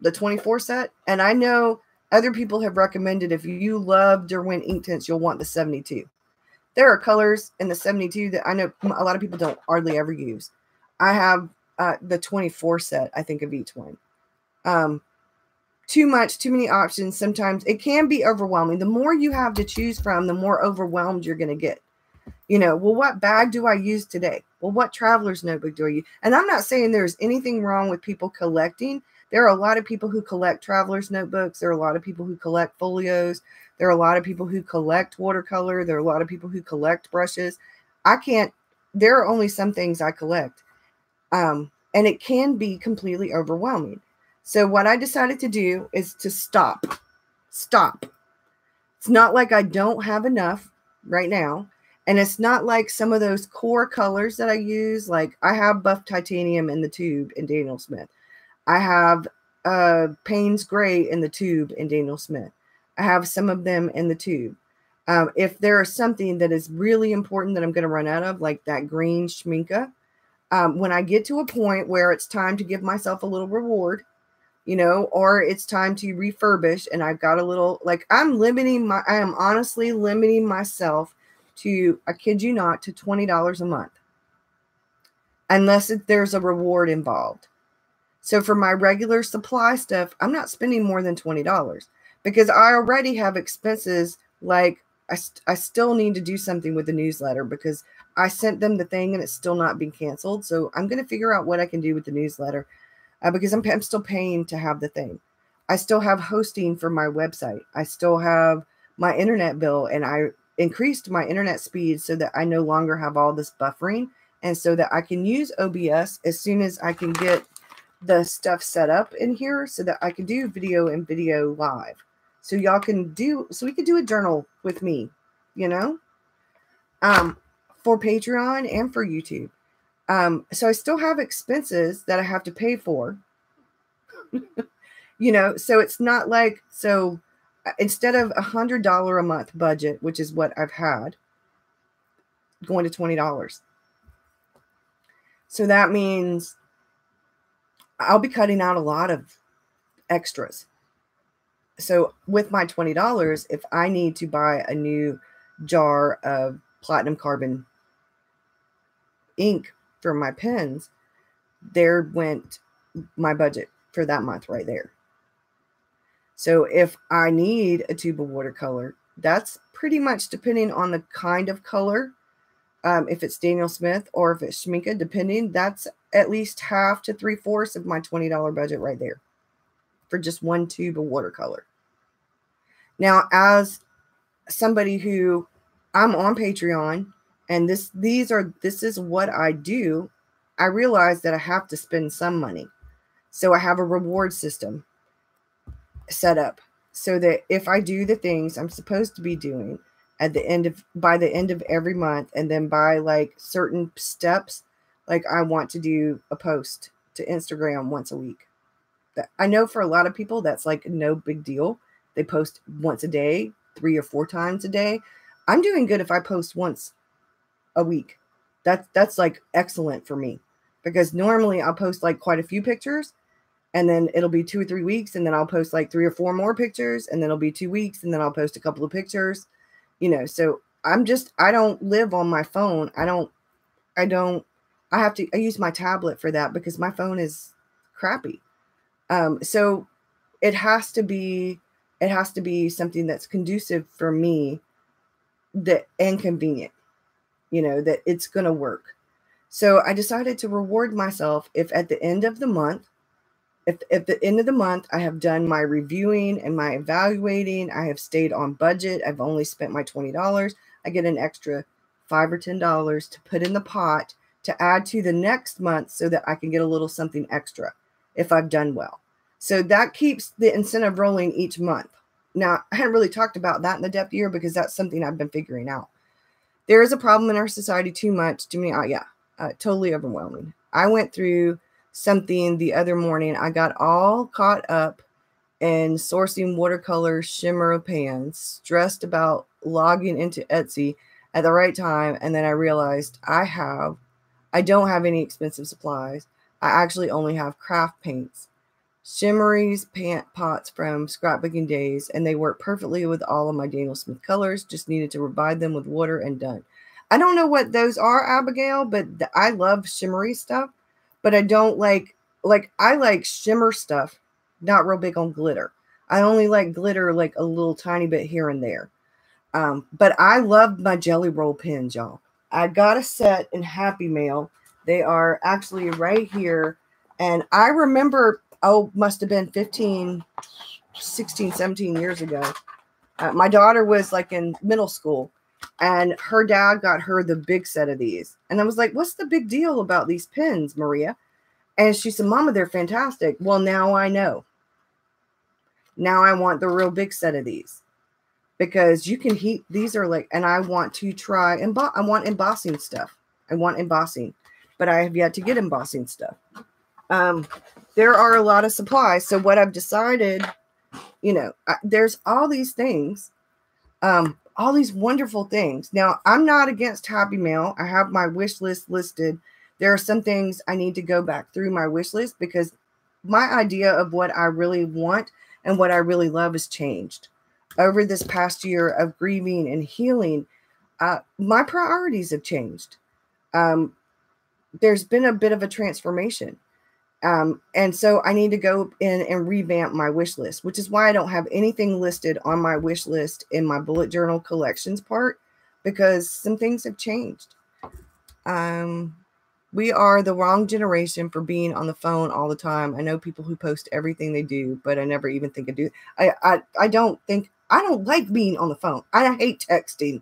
the 24 set. And I know other people have recommended, if you love Derwent Inktense, you'll want the 72. There are colors in the 72 that I know a lot of people don't hardly ever use. I have the 24 set, I think, of each one. Too many options. Sometimes it can be overwhelming. The more you have to choose from, the more overwhelmed you're going to get. You know, well, what bag do I use today? Well, what traveler's notebook do I use? And I'm not saying there's anything wrong with people collecting. There are a lot of people who collect traveler's notebooks. There are a lot of people who collect folios. There are a lot of people who collect watercolor. There are a lot of people who collect brushes. There are only some things I collect. And it can be completely overwhelming. So what I decided to do is to stop. It's not like I don't have enough right now. And it's not like some of those core colors that I use. Like I have buff titanium in the tube in Daniel Smith. I have Payne's Gray in the tube in Daniel Smith. I have some of them in the tube. If there is something that is really important that I'm going to run out of, like that green Schminke, when I get to a point where it's time to give myself a little reward, you know, or it's time to refurbish and I've got a little, like I am honestly limiting myself to, I kid you not, to $20 a month. Unless there's a reward involved. So for my regular supply stuff, I'm not spending more than $20 because I already have expenses. Like I still need to do something with the newsletter because I sent them the thing and it's still not being canceled. So I'm going to figure out what I can do with the newsletter because I'm still paying to have the thing. I still have hosting for my website. I still have my internet bill, and I increased my internet speed so that I no longer have all this buffering, and so that I can use OBS as soon as I can get the stuff set up in here so that I can do video and video live. So y'all can we could do a journal with me, you know, for Patreon and for YouTube. So I still have expenses that I have to pay for, you know, so it's not like, so instead of $100 a month budget, which is what I've had, going to $20. So that means I'll be cutting out a lot of extras. So with my $20, if I need to buy a new jar of platinum carbon ink for my pens, there went my budget for that month right there. So if I need a tube of watercolor, that's pretty much depending on the kind of color. If it's Daniel Smith or if it's Schminke, depending, that's at least half to 3/4 of my $20 budget right there for just one tube of watercolor. Now, as somebody who I'm on Patreon, and this is what I do. I realized that I have to spend some money. So I have a reward system set up so that if I do the things I'm supposed to be doing by the end of every month, and then by like certain steps, like I want to do a post to Instagram once a week. I know for a lot of people that's like no big deal. They post once a day, 3 or 4 times a day. I'm doing good if I post once a week. That's like excellent for me, because normally I'll post like quite a few pictures, and then it'll be 2 or 3 weeks, and then I'll post like 3 or 4 more pictures, and then it'll be 2 weeks, and then I'll post a couple of pictures, so I don't live on my phone. I use my tablet for that because my phone is crappy. So it has to be something that's conducive for me, and convenient, that it's going to work. So I decided to reward myself if at the end of the month, if at the end of the month I have done my reviewing and my evaluating, I have stayed on budget, I've only spent my $20, I get an extra $5 or $10 to put in the pot to add to the next month so that I can get a little something extra if I've done well. So that keeps the incentive rolling each month. Now, I hadn't really talked about that in the depth year because that's something I've been figuring out. There is a problem in our society, too much. Totally overwhelming. I went through something the other morning. I got all caught up in sourcing watercolor shimmer pans, stressed about logging into Etsy at the right time, and then I realized I don't have any expensive supplies. I actually only have craft paints, shimmeries pots from scrapbooking days, and they work perfectly with all of my Daniel Smith colors. Just needed to revive them with water and done. I don't know what those are, Abigail, but I love shimmery stuff, but I don't I like shimmer stuff, not real big on glitter. I only like glitter like a little tiny bit here and there. But I love my jelly roll pens, y'all. I got a set in Happy Mail. They are actually right here. And I remember, must have been 15, 16, 17 years ago. My daughter was like in middle school, and her dad got her the big set of these. And I was like, what's the big deal about these pens, Maria? And she said, Mama, they're fantastic. Well, now I know. Now I want the real big set of these, because you can heat. These are like, and I want to try, I want embossing stuff. I want embossing, but I have yet to get embossing stuff. There are a lot of supplies. So what I've decided, there's all these things, all these wonderful things. Now, I'm not against Happy Mail. I have my wish list listed. There are some things I need to go back through my wish list because my idea of what I really want and what I really love has changed. Over this past year of grieving and healing, my priorities have changed. There's been a bit of a transformation. And so I need to go in and revamp my wish list, which is why I don't have anything listed on my wish list in my bullet journal collections part, because some things have changed. We are the wrong generation for being on the phone all the time. I know people who post everything they do, but I never even think I do. I don't like being on the phone. I hate texting.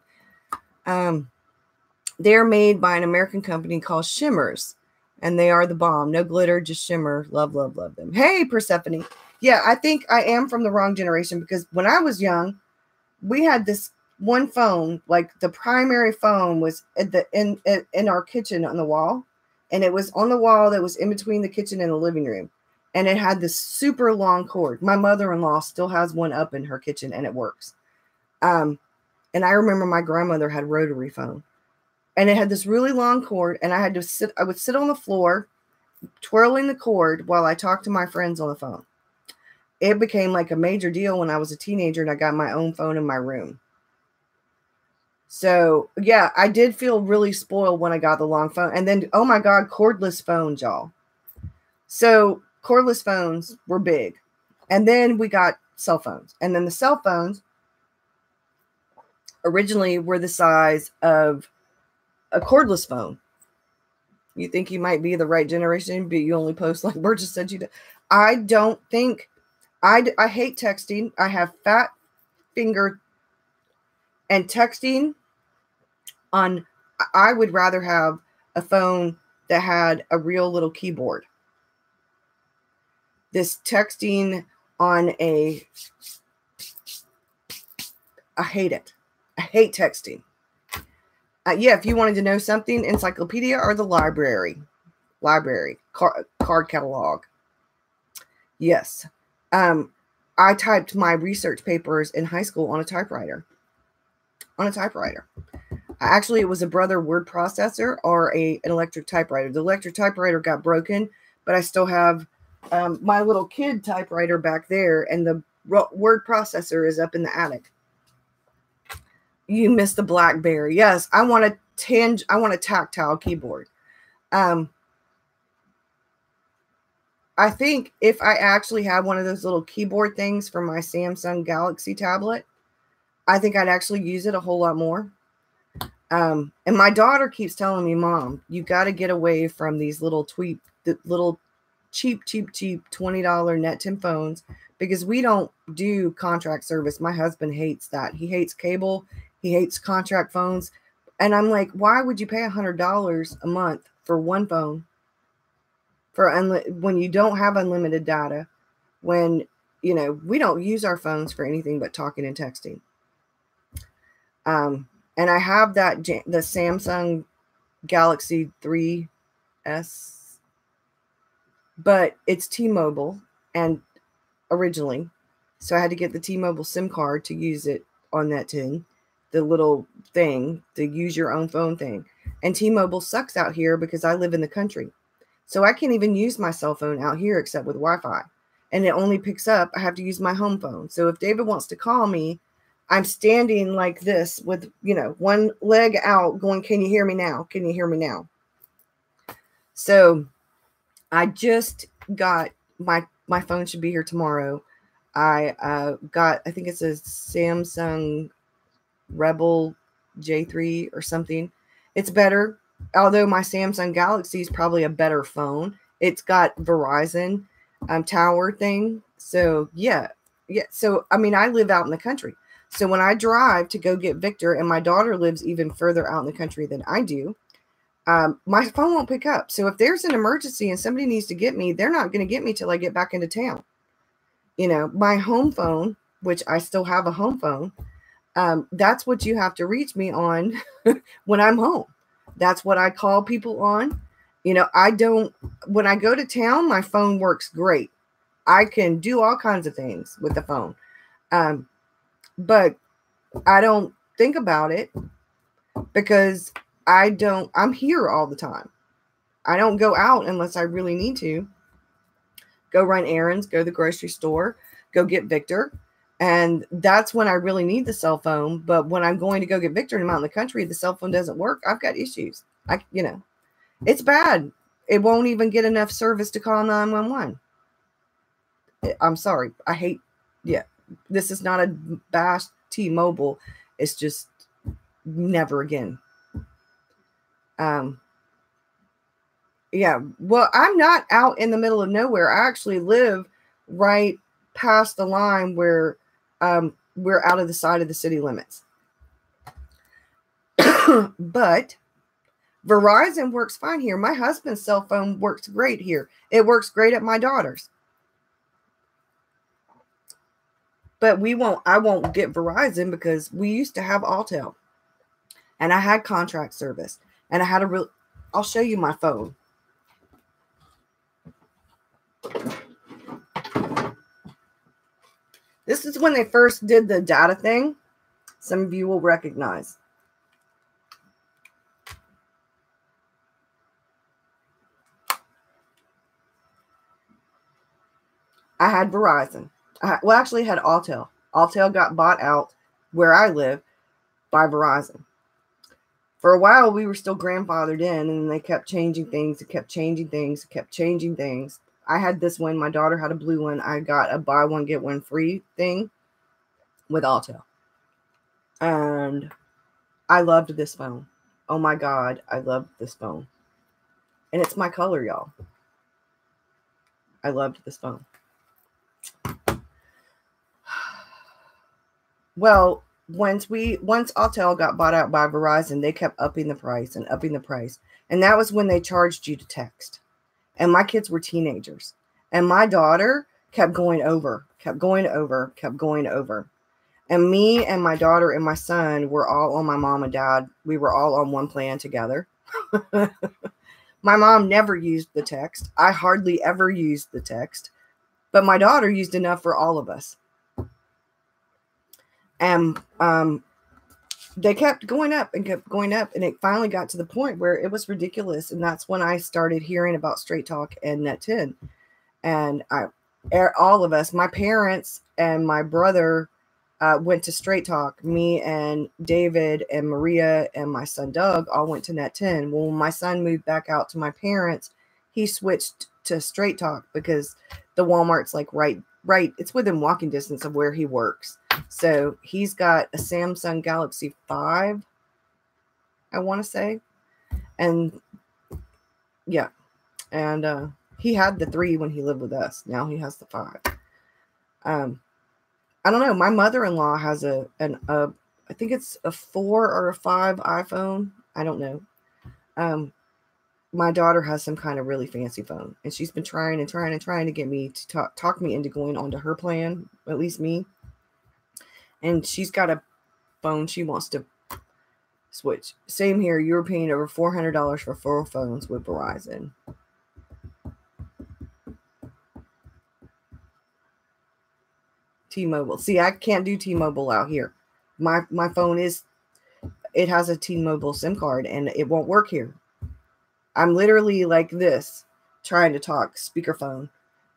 They're made by an American company called Shimmers, and they are the bomb. No glitter, just shimmer. Love, love, love them. Hey, Persephone. Yeah, I think I am from the wrong generation, because when I was young, we had this one phone, like the primary phone was in our kitchen on the wall. And it was on the wall that was in between the kitchen and the living room. And it had this super long cord. My mother-in-law still has one up in her kitchen, and it works. And I remember my grandmother had a rotary phone. And it had this really long cord, and I would sit on the floor twirling the cord while I talked to my friends on the phone. It became like a major deal when I was a teenager and I got my own phone in my room. So, yeah, I did feel really spoiled when I got the long phone. And then, oh my God, cordless phones, y'all. So, cordless phones were big. And then we got cell phones. And then the cell phones originally were the size of a cordless phone. You think you might be the right generation, but you only post like Burgess said you do. I don't think, I hate texting. I have fat finger, and texting I would rather have a phone that had a real little keyboard. This texting on a, I hate it. I hate texting. Yeah, if you wanted to know something, encyclopedia or the library. Card catalog. Yes. I typed my research papers in high school on a typewriter. Actually, it was a Brother word processor or an electric typewriter. The electric typewriter got broken, but I still have my little kid typewriter back there, and the word processor is up in the attic. You missed the BlackBerry. Yes, I want a tactile keyboard. I think if I actually had one of those little keyboard things for my Samsung Galaxy tablet, I think I'd actually use it a whole lot more. And my daughter keeps telling me, Mom, you got to get away from these little cheap $20 net 10 phones, because we don't do contract service. My husband hates that. He hates cable. He hates contract phones. And I'm like, why would you pay $100 a month for one phone when you don't have unlimited data, when, you know, we don't use our phones for anything but talking and texting. And I have the Samsung Galaxy 3S, but it's T-Mobile and originally, so I had to get the T-Mobile SIM card to use it on that tin, the little thing, the use your own phone thing. And T-Mobile sucks out here because I live in the country. So I can't even use my cell phone out here except with Wi-Fi. And it only picks up, I have to use my home phone. So if David wants to call me, I'm standing like this with, you know, one leg out going, can you hear me now? Can you hear me now? So I just got my phone should be here tomorrow. I think it's a Samsung Rebel J3 or something. It's better, although my Samsung Galaxy is probably a better phone. It's got Verizon tower thing. So yeah. So I mean, I live out in the country. So when I drive to go get Victor, and my daughter lives even further out in the country than I do, my phone won't pick up. So if there's an emergency and somebody needs to get me, they're not going to get me till I get back into town. You know, my home phone, which I still have a home phone, that's what you have to reach me on when I'm home. That's what I call people on. You know, when I go to town, my phone works great. I can do all kinds of things with the phone. But I don't think about it because I'm here all the time. I don't go out unless I really need to. Go run errands, go to the grocery store, go get Victor. And that's when I really need the cell phone. But when I'm going to go get Victor and I'm out in the country, the cell phone doesn't work. I've got issues. It's bad. It won't even get enough service to call 911. I'm sorry. This is not a bash T-Mobile. It's just never again. Well, I'm not out in the middle of nowhere. I actually live right past the line where we're out of the side of the city limits. But Verizon works fine here. My husband's cell phone works great here. It works great at my daughter's. But I won't get Verizon because we used to have Alltel. And I had contract service. And I had I'll show you my phone. This is when they first did the data thing. Some of you will recognize. I had Verizon. Actually had Alltel. Alltel got bought out where I live by Verizon. For a while, we were still grandfathered in, and they kept changing things. It kept changing things. It kept changing things. I had this one. My daughter had a blue one. I got a buy one, get one free thing with Alltel. And I loved this phone. Oh, my God. I loved this phone. And it's my color, y'all. I loved this phone. Well, once Autel got bought out by Verizon, they kept upping the price and upping the price. And that was when they charged you to text. And my kids were teenagers. And my daughter kept going over. And me and my daughter and my son were all on my mom and dad. We were all on one plan together. My mom never used the text. I hardly ever used the text. But my daughter used enough for all of us. And they kept going up and kept going up. And it finally got to the point where it was ridiculous. And that's when I started hearing about Straight Talk and Net 10. And all of us, my parents and my brother, went to Straight Talk. Me and David and Maria and my son Doug all went to Net 10. Well, when my son moved back out to my parents, he switched to Straight Talk because the Walmart's like right. It's within walking distance of where he works. So he's got a Samsung Galaxy 5, I want to say. And yeah. And he had the 3 when he lived with us. Now he has the 5. I don't know. My mother-in-law has I think it's a 4 or a 5 iPhone. I don't know. My daughter has some kind of really fancy phone, and she's been trying to get me to talk me into going onto her plan, at least me. And she's got a phone she wants to switch. Same here. You were paying over $400 for 4 phones with Verizon. T-Mobile. See, I can't do T-Mobile out here. My phone it has a T-Mobile SIM card, and it won't work here. I'm literally like this, trying to talk speakerphone,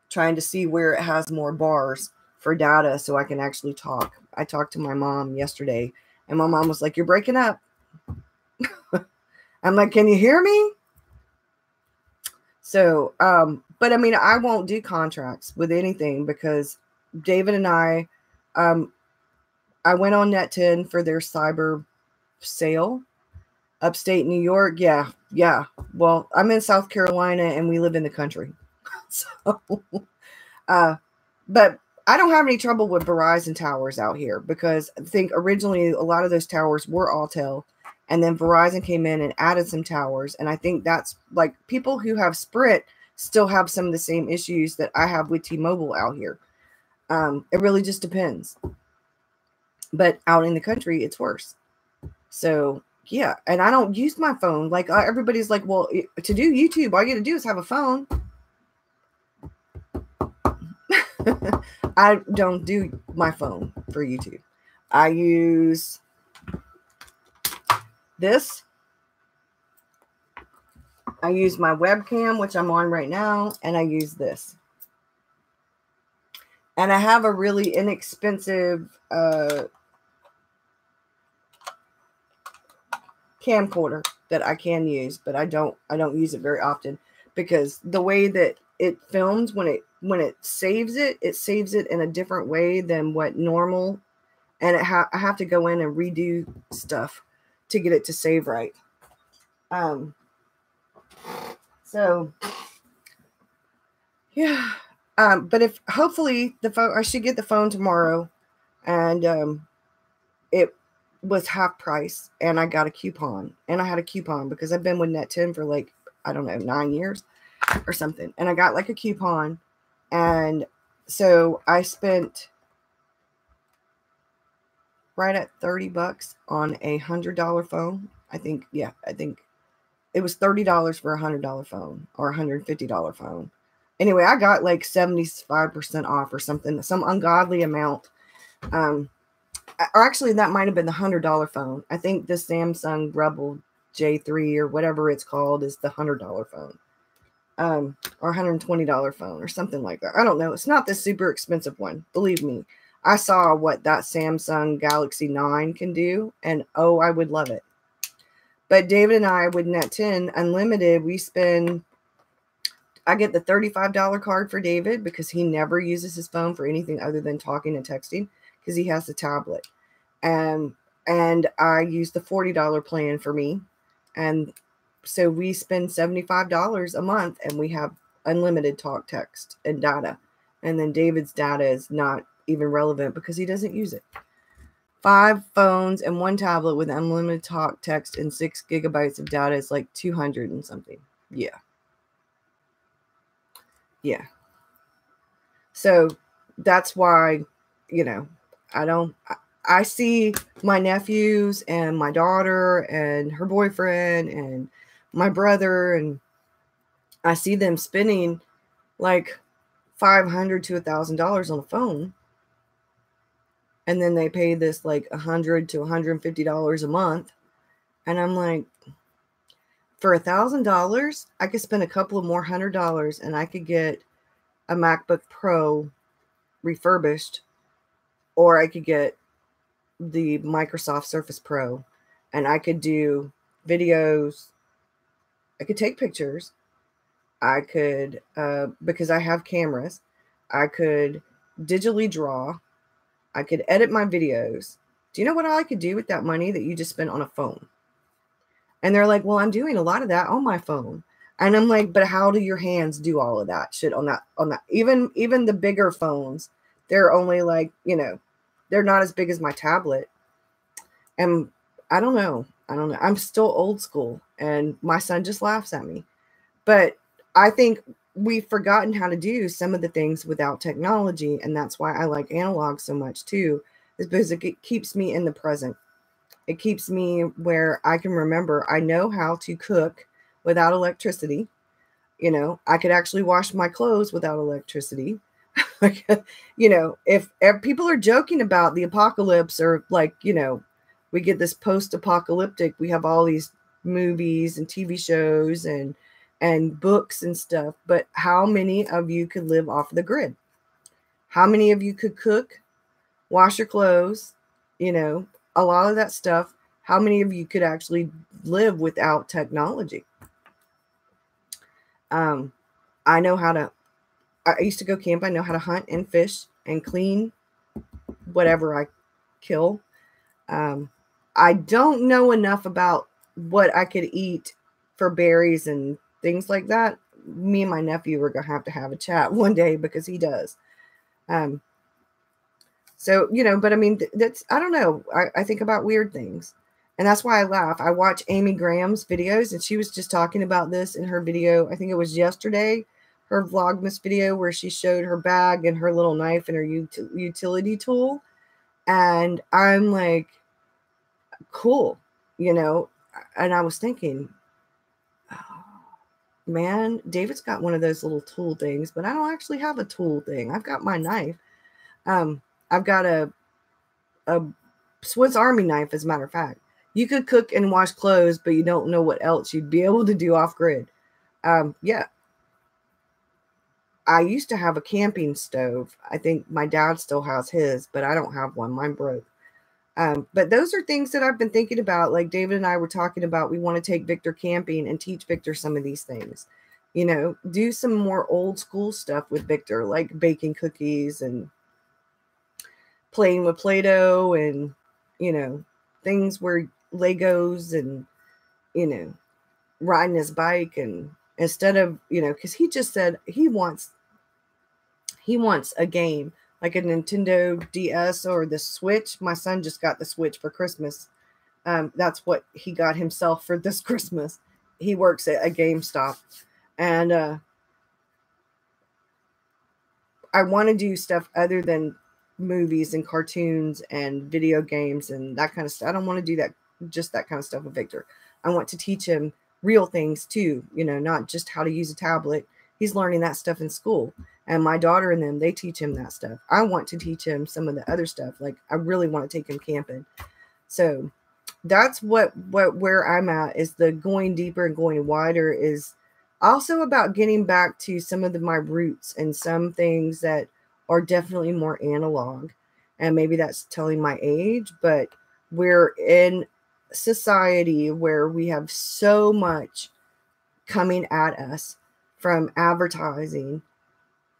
trying to see where it has more bars for data so I can actually talk. I talked to my mom yesterday, and my mom was like, "You're breaking up." I'm like, "Can you hear me?" So, but I mean, I won't do contracts with anything because David and I went on Net 10 for their cyber sale. Upstate New York, yeah. Well, I'm in South Carolina and we live in the country. So, but I don't have any trouble with Verizon towers out here because I think originally a lot of those towers were Autel, and then Verizon came in and added some towers. And I think that's like people who have Sprint still have some of the same issues that I have with T-Mobile out here. It really just depends. But out in the country, it's worse. So, yeah. And I don't use my phone. Like everybody's like, well, to do YouTube, all you got to do is have a phone. I don't do my phone for YouTube. I use this. I use my webcam, which I'm on right now, and I use this. And I have a really inexpensive camcorder that I can use, but I don't use it very often because the way that it films when it saves it in a different way than what normal, and I have to go in and redo stuff to get it to save right. So yeah. But if hopefully the phone, I should get the phone tomorrow, and it was half price, and I got a coupon, and I had a coupon because I've been with Net 10 for like, I don't know, 9 years or something. And I got like a coupon. And so I spent right at $30 on a $100 phone. I think it was $30 for a $100 phone or a $150 phone. Anyway, I got like 75% off or something, some ungodly amount. Or actually, that might have been the $100 phone. I think the Samsung Rebel J3 or whatever it's called is the $100 phone. Or $120 phone or something like that. I don't know. It's not the super expensive one. Believe me. I saw what that Samsung Galaxy 9 can do, and oh, I would love it. But David and I with Net 10 Unlimited, I get the $35 card for David because he never uses his phone for anything other than talking and texting because he has the tablet. And I use the $40 plan for me. And so we spend $75 a month and we have unlimited talk, text, and data. And then David's data is not even relevant because he doesn't use it. 5 phones and 1 tablet with unlimited talk, text, and 6 gigabytes of data is like 200 and something. Yeah. Yeah. So that's why, you know, I see my nephews and my daughter and her boyfriend and my brother, and I see them spending like $500 to $1,000 on a phone. And then they pay this like $100 to $150 a month. And I'm like, for $1,000, I could spend a couple of more $100 and I could get a MacBook Pro refurbished, or I could get the Microsoft Surface Pro, and I could do videos. I could take pictures. I could, because I have cameras, I could digitally draw. I could edit my videos. Do you know what I could do with that money that you just spent on a phone? And they're like, well, I'm doing a lot of that on my phone. And I'm like, but how do your hands do all of that shit on that, even the bigger phones, they're only like, they're not as big as my tablet. And I don't know. I'm still old school, and my son just laughs at me. But I think we've forgotten how to do some of the things without technology. And that's why I like analog so much too, is because it keeps me in the present. It keeps me where I can remember. I know how to cook without electricity. I could actually wash my clothes without electricity. If people are joking about the apocalypse, or like, we get this post-apocalyptic, we have all these movies and TV shows and books and stuff, but how many of you could live off the grid? How many of you could cook, wash your clothes, a lot of that stuff? How many of you could actually live without technology? I know how to, I used to go camp. I know how to hunt and fish and clean whatever I kill. I don't know enough about what I could eat for berries and things like that. Me and my nephew are going to have a chat one day, because he does. So, but I mean, that's, I don't know. I think about weird things, and that's why I laugh. I watch Amy Graham's videos, and she was just talking about this in her video. I think it was yesterday, her Vlogmas video, where she showed her bag and her little knife and her utility tool. And I'm like, cool, and I was thinking, oh, man, David's got one of those little tool things, but I don't actually have a tool thing. I've got my knife. I've got a Swiss Army knife, as a matter of fact. You could cook and wash clothes, but you don't know what else you'd be able to do off grid. Yeah. I used to have a camping stove. I think my dad still has his, but I don't have one. Mine broke. But those are things that I've been thinking about. Like David and I were talking about, we want to take Victor camping and teach Victor some of these things. Do some more old school stuff with Victor, like baking cookies and playing with Play-Doh and, things where Legos and, riding his bike. And instead of, because he just said he wants a game like a Nintendo DS or the Switch. My son just got the Switch for Christmas. That's what he got himself for this Christmas. He works at a GameStop. And I want to do stuff other than movies and cartoons and video games and that kind of stuff. I don't want to do that, just that kind of stuff with Victor. I want to teach him real things too, not just how to use a tablet. He's learning that stuff in school. And my daughter and them, they teach him that stuff. I want to teach him some of the other stuff. Like, I really want to take him camping. So that's where I'm at, is the going deeper and going wider, is also about getting back to some of my roots and some things that are definitely more analog. And maybe that's telling my age, but we're in society where we have so much coming at us from advertising,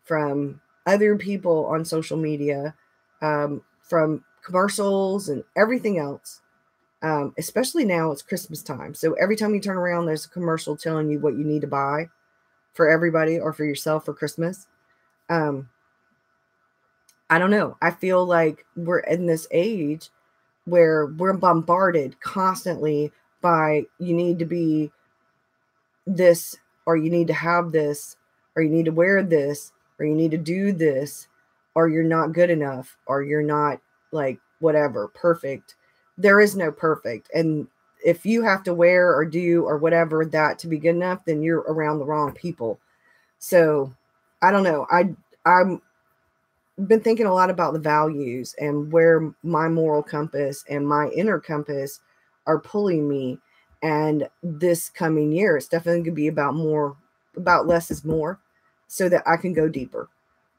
from other people on social media, from commercials and everything else. Especially now it's Christmas time. So every time you turn around, there's a commercial telling you what you need to buy for everybody or for yourself for Christmas. I don't know. I feel like we're in this age where we're bombarded constantly by, you need to be this, or you need to have this, or you need to wear this, or you need to do this, or you're not good enough, or you're not like whatever, perfect. There is no perfect. And if you have to wear or do or whatever that to be good enough, then you're around the wrong people. So I don't know. I'm been thinking a lot about the values and where my moral compass and my inner compass are pulling me. And this coming year, it's definitely going to be about less is more, so that I can go deeper.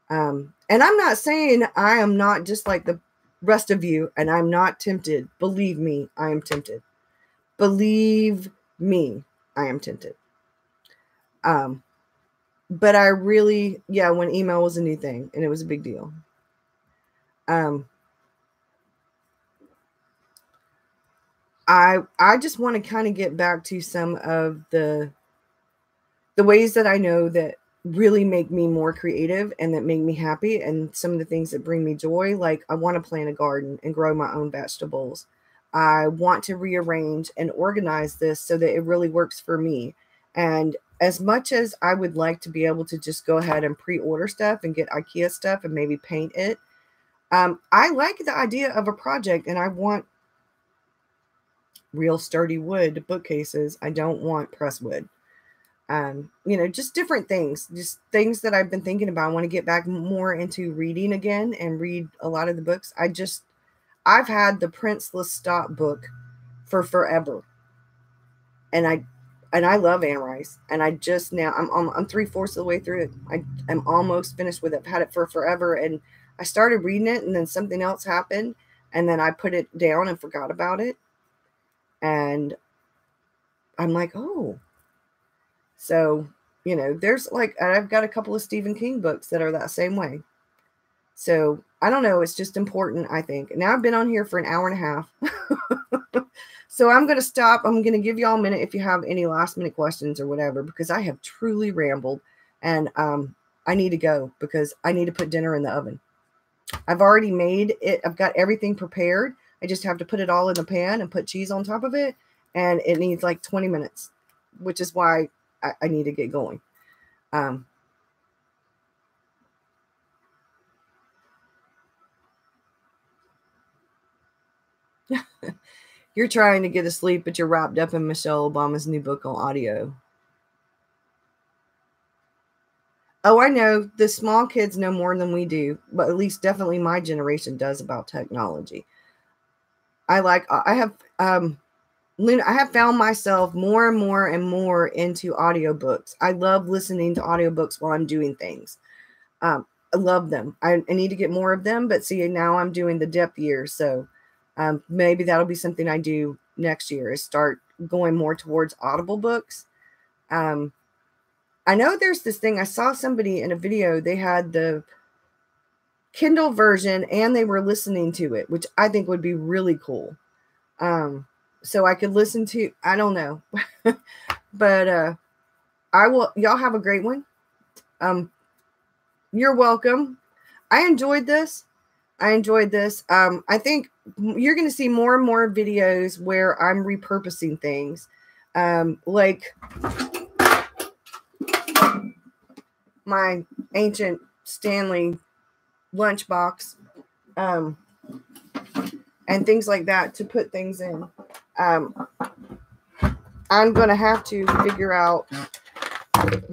And I'm not saying I am not just like the rest of you, and I'm not tempted. Believe me, I am tempted. Believe me, I am tempted. But I really, when email was a new thing and it was a big deal. I just want to kind of get back to some of the ways that I know that really make me more creative and that make me happy, and some of the things that bring me joy. Like, I want to plant a garden and grow my own vegetables. I want to rearrange and organize this so that it really works for me. And as much as I would like to be able to just go ahead and pre-order stuff and get IKEA stuff and maybe paint it, I like the idea of a project, and I want real sturdy wood bookcases. I don't want press wood. Just different things, just things that I've been thinking about. I want to get back more into reading again and read a lot of the books. I've had the Princeless Stop book for forever. And I love Anne Rice. And I'm 3/4 of the way through it. I'm almost finished with it. I've had it for forever. And I started reading it, and then something else happened. And then I put it down and forgot about it. And I'm like, oh. So, there's like, I've got a couple of Stephen King books that are that same way. So I don't know. It's just important, I think. Now I've been on here for an hour and a half. So I'm going to stop. I'm going to give y'all a minute if you have any last minute questions or whatever, because I have truly rambled, and I need to go because I need to put dinner in the oven. I've already made it. I've got everything prepared. I just have to put it all in the pan and put cheese on top of it. And it needs like 20 minutes, which is why I need to get going. You're trying to get to sleep, but you're wrapped up in Michelle Obama's new book on audio. Oh, I know. The small kids know more than we do, but at least definitely my generation does about technology. I have found myself more and more and more into audiobooks. I love listening to audiobooks while I'm doing things. I love them. I need to get more of them, but see, now I'm doing the depth year. So maybe that'll be something I do next year, is start going more towards Audible books. I know there's this thing. I saw somebody in a video, they had the Kindle version and they were listening to it, which I think would be really cool. So I could listen to, I don't know, but y'all have a great one. You're welcome. I enjoyed this. I think you're going to see more and more videos where I'm repurposing things. Like my ancient Stanley lunchbox, and things like that to put things in. I'm going to have to figure out,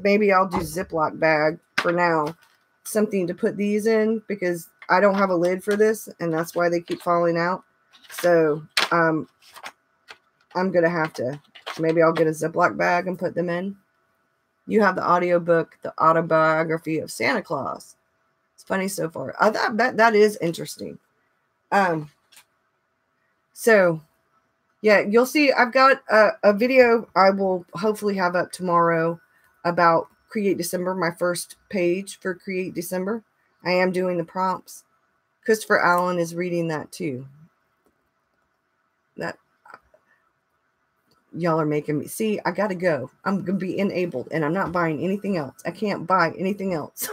maybe I'll do Ziploc bag for now, something to put these in, because I don't have a lid for this, and that's why they keep falling out. So I'm going to have to, maybe I'll get a Ziploc bag and put them in. You have the audiobook, The Autobiography of Santa Claus. It's funny so far. That is interesting. So yeah, you'll see I've got a video I will hopefully have up tomorrow about Create December, my first page for Create December. I am doing the prompts. Christopher Allen is reading that too. That y'all are making me see. I gotta go. I'm gonna be enabled, and I'm not buying anything else. I can't buy anything else.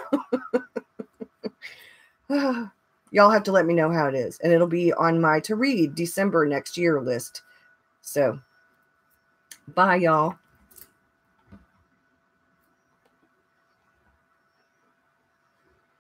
y'all have to let me know how it is. And it'll be on my to read December next year list. So bye, y'all.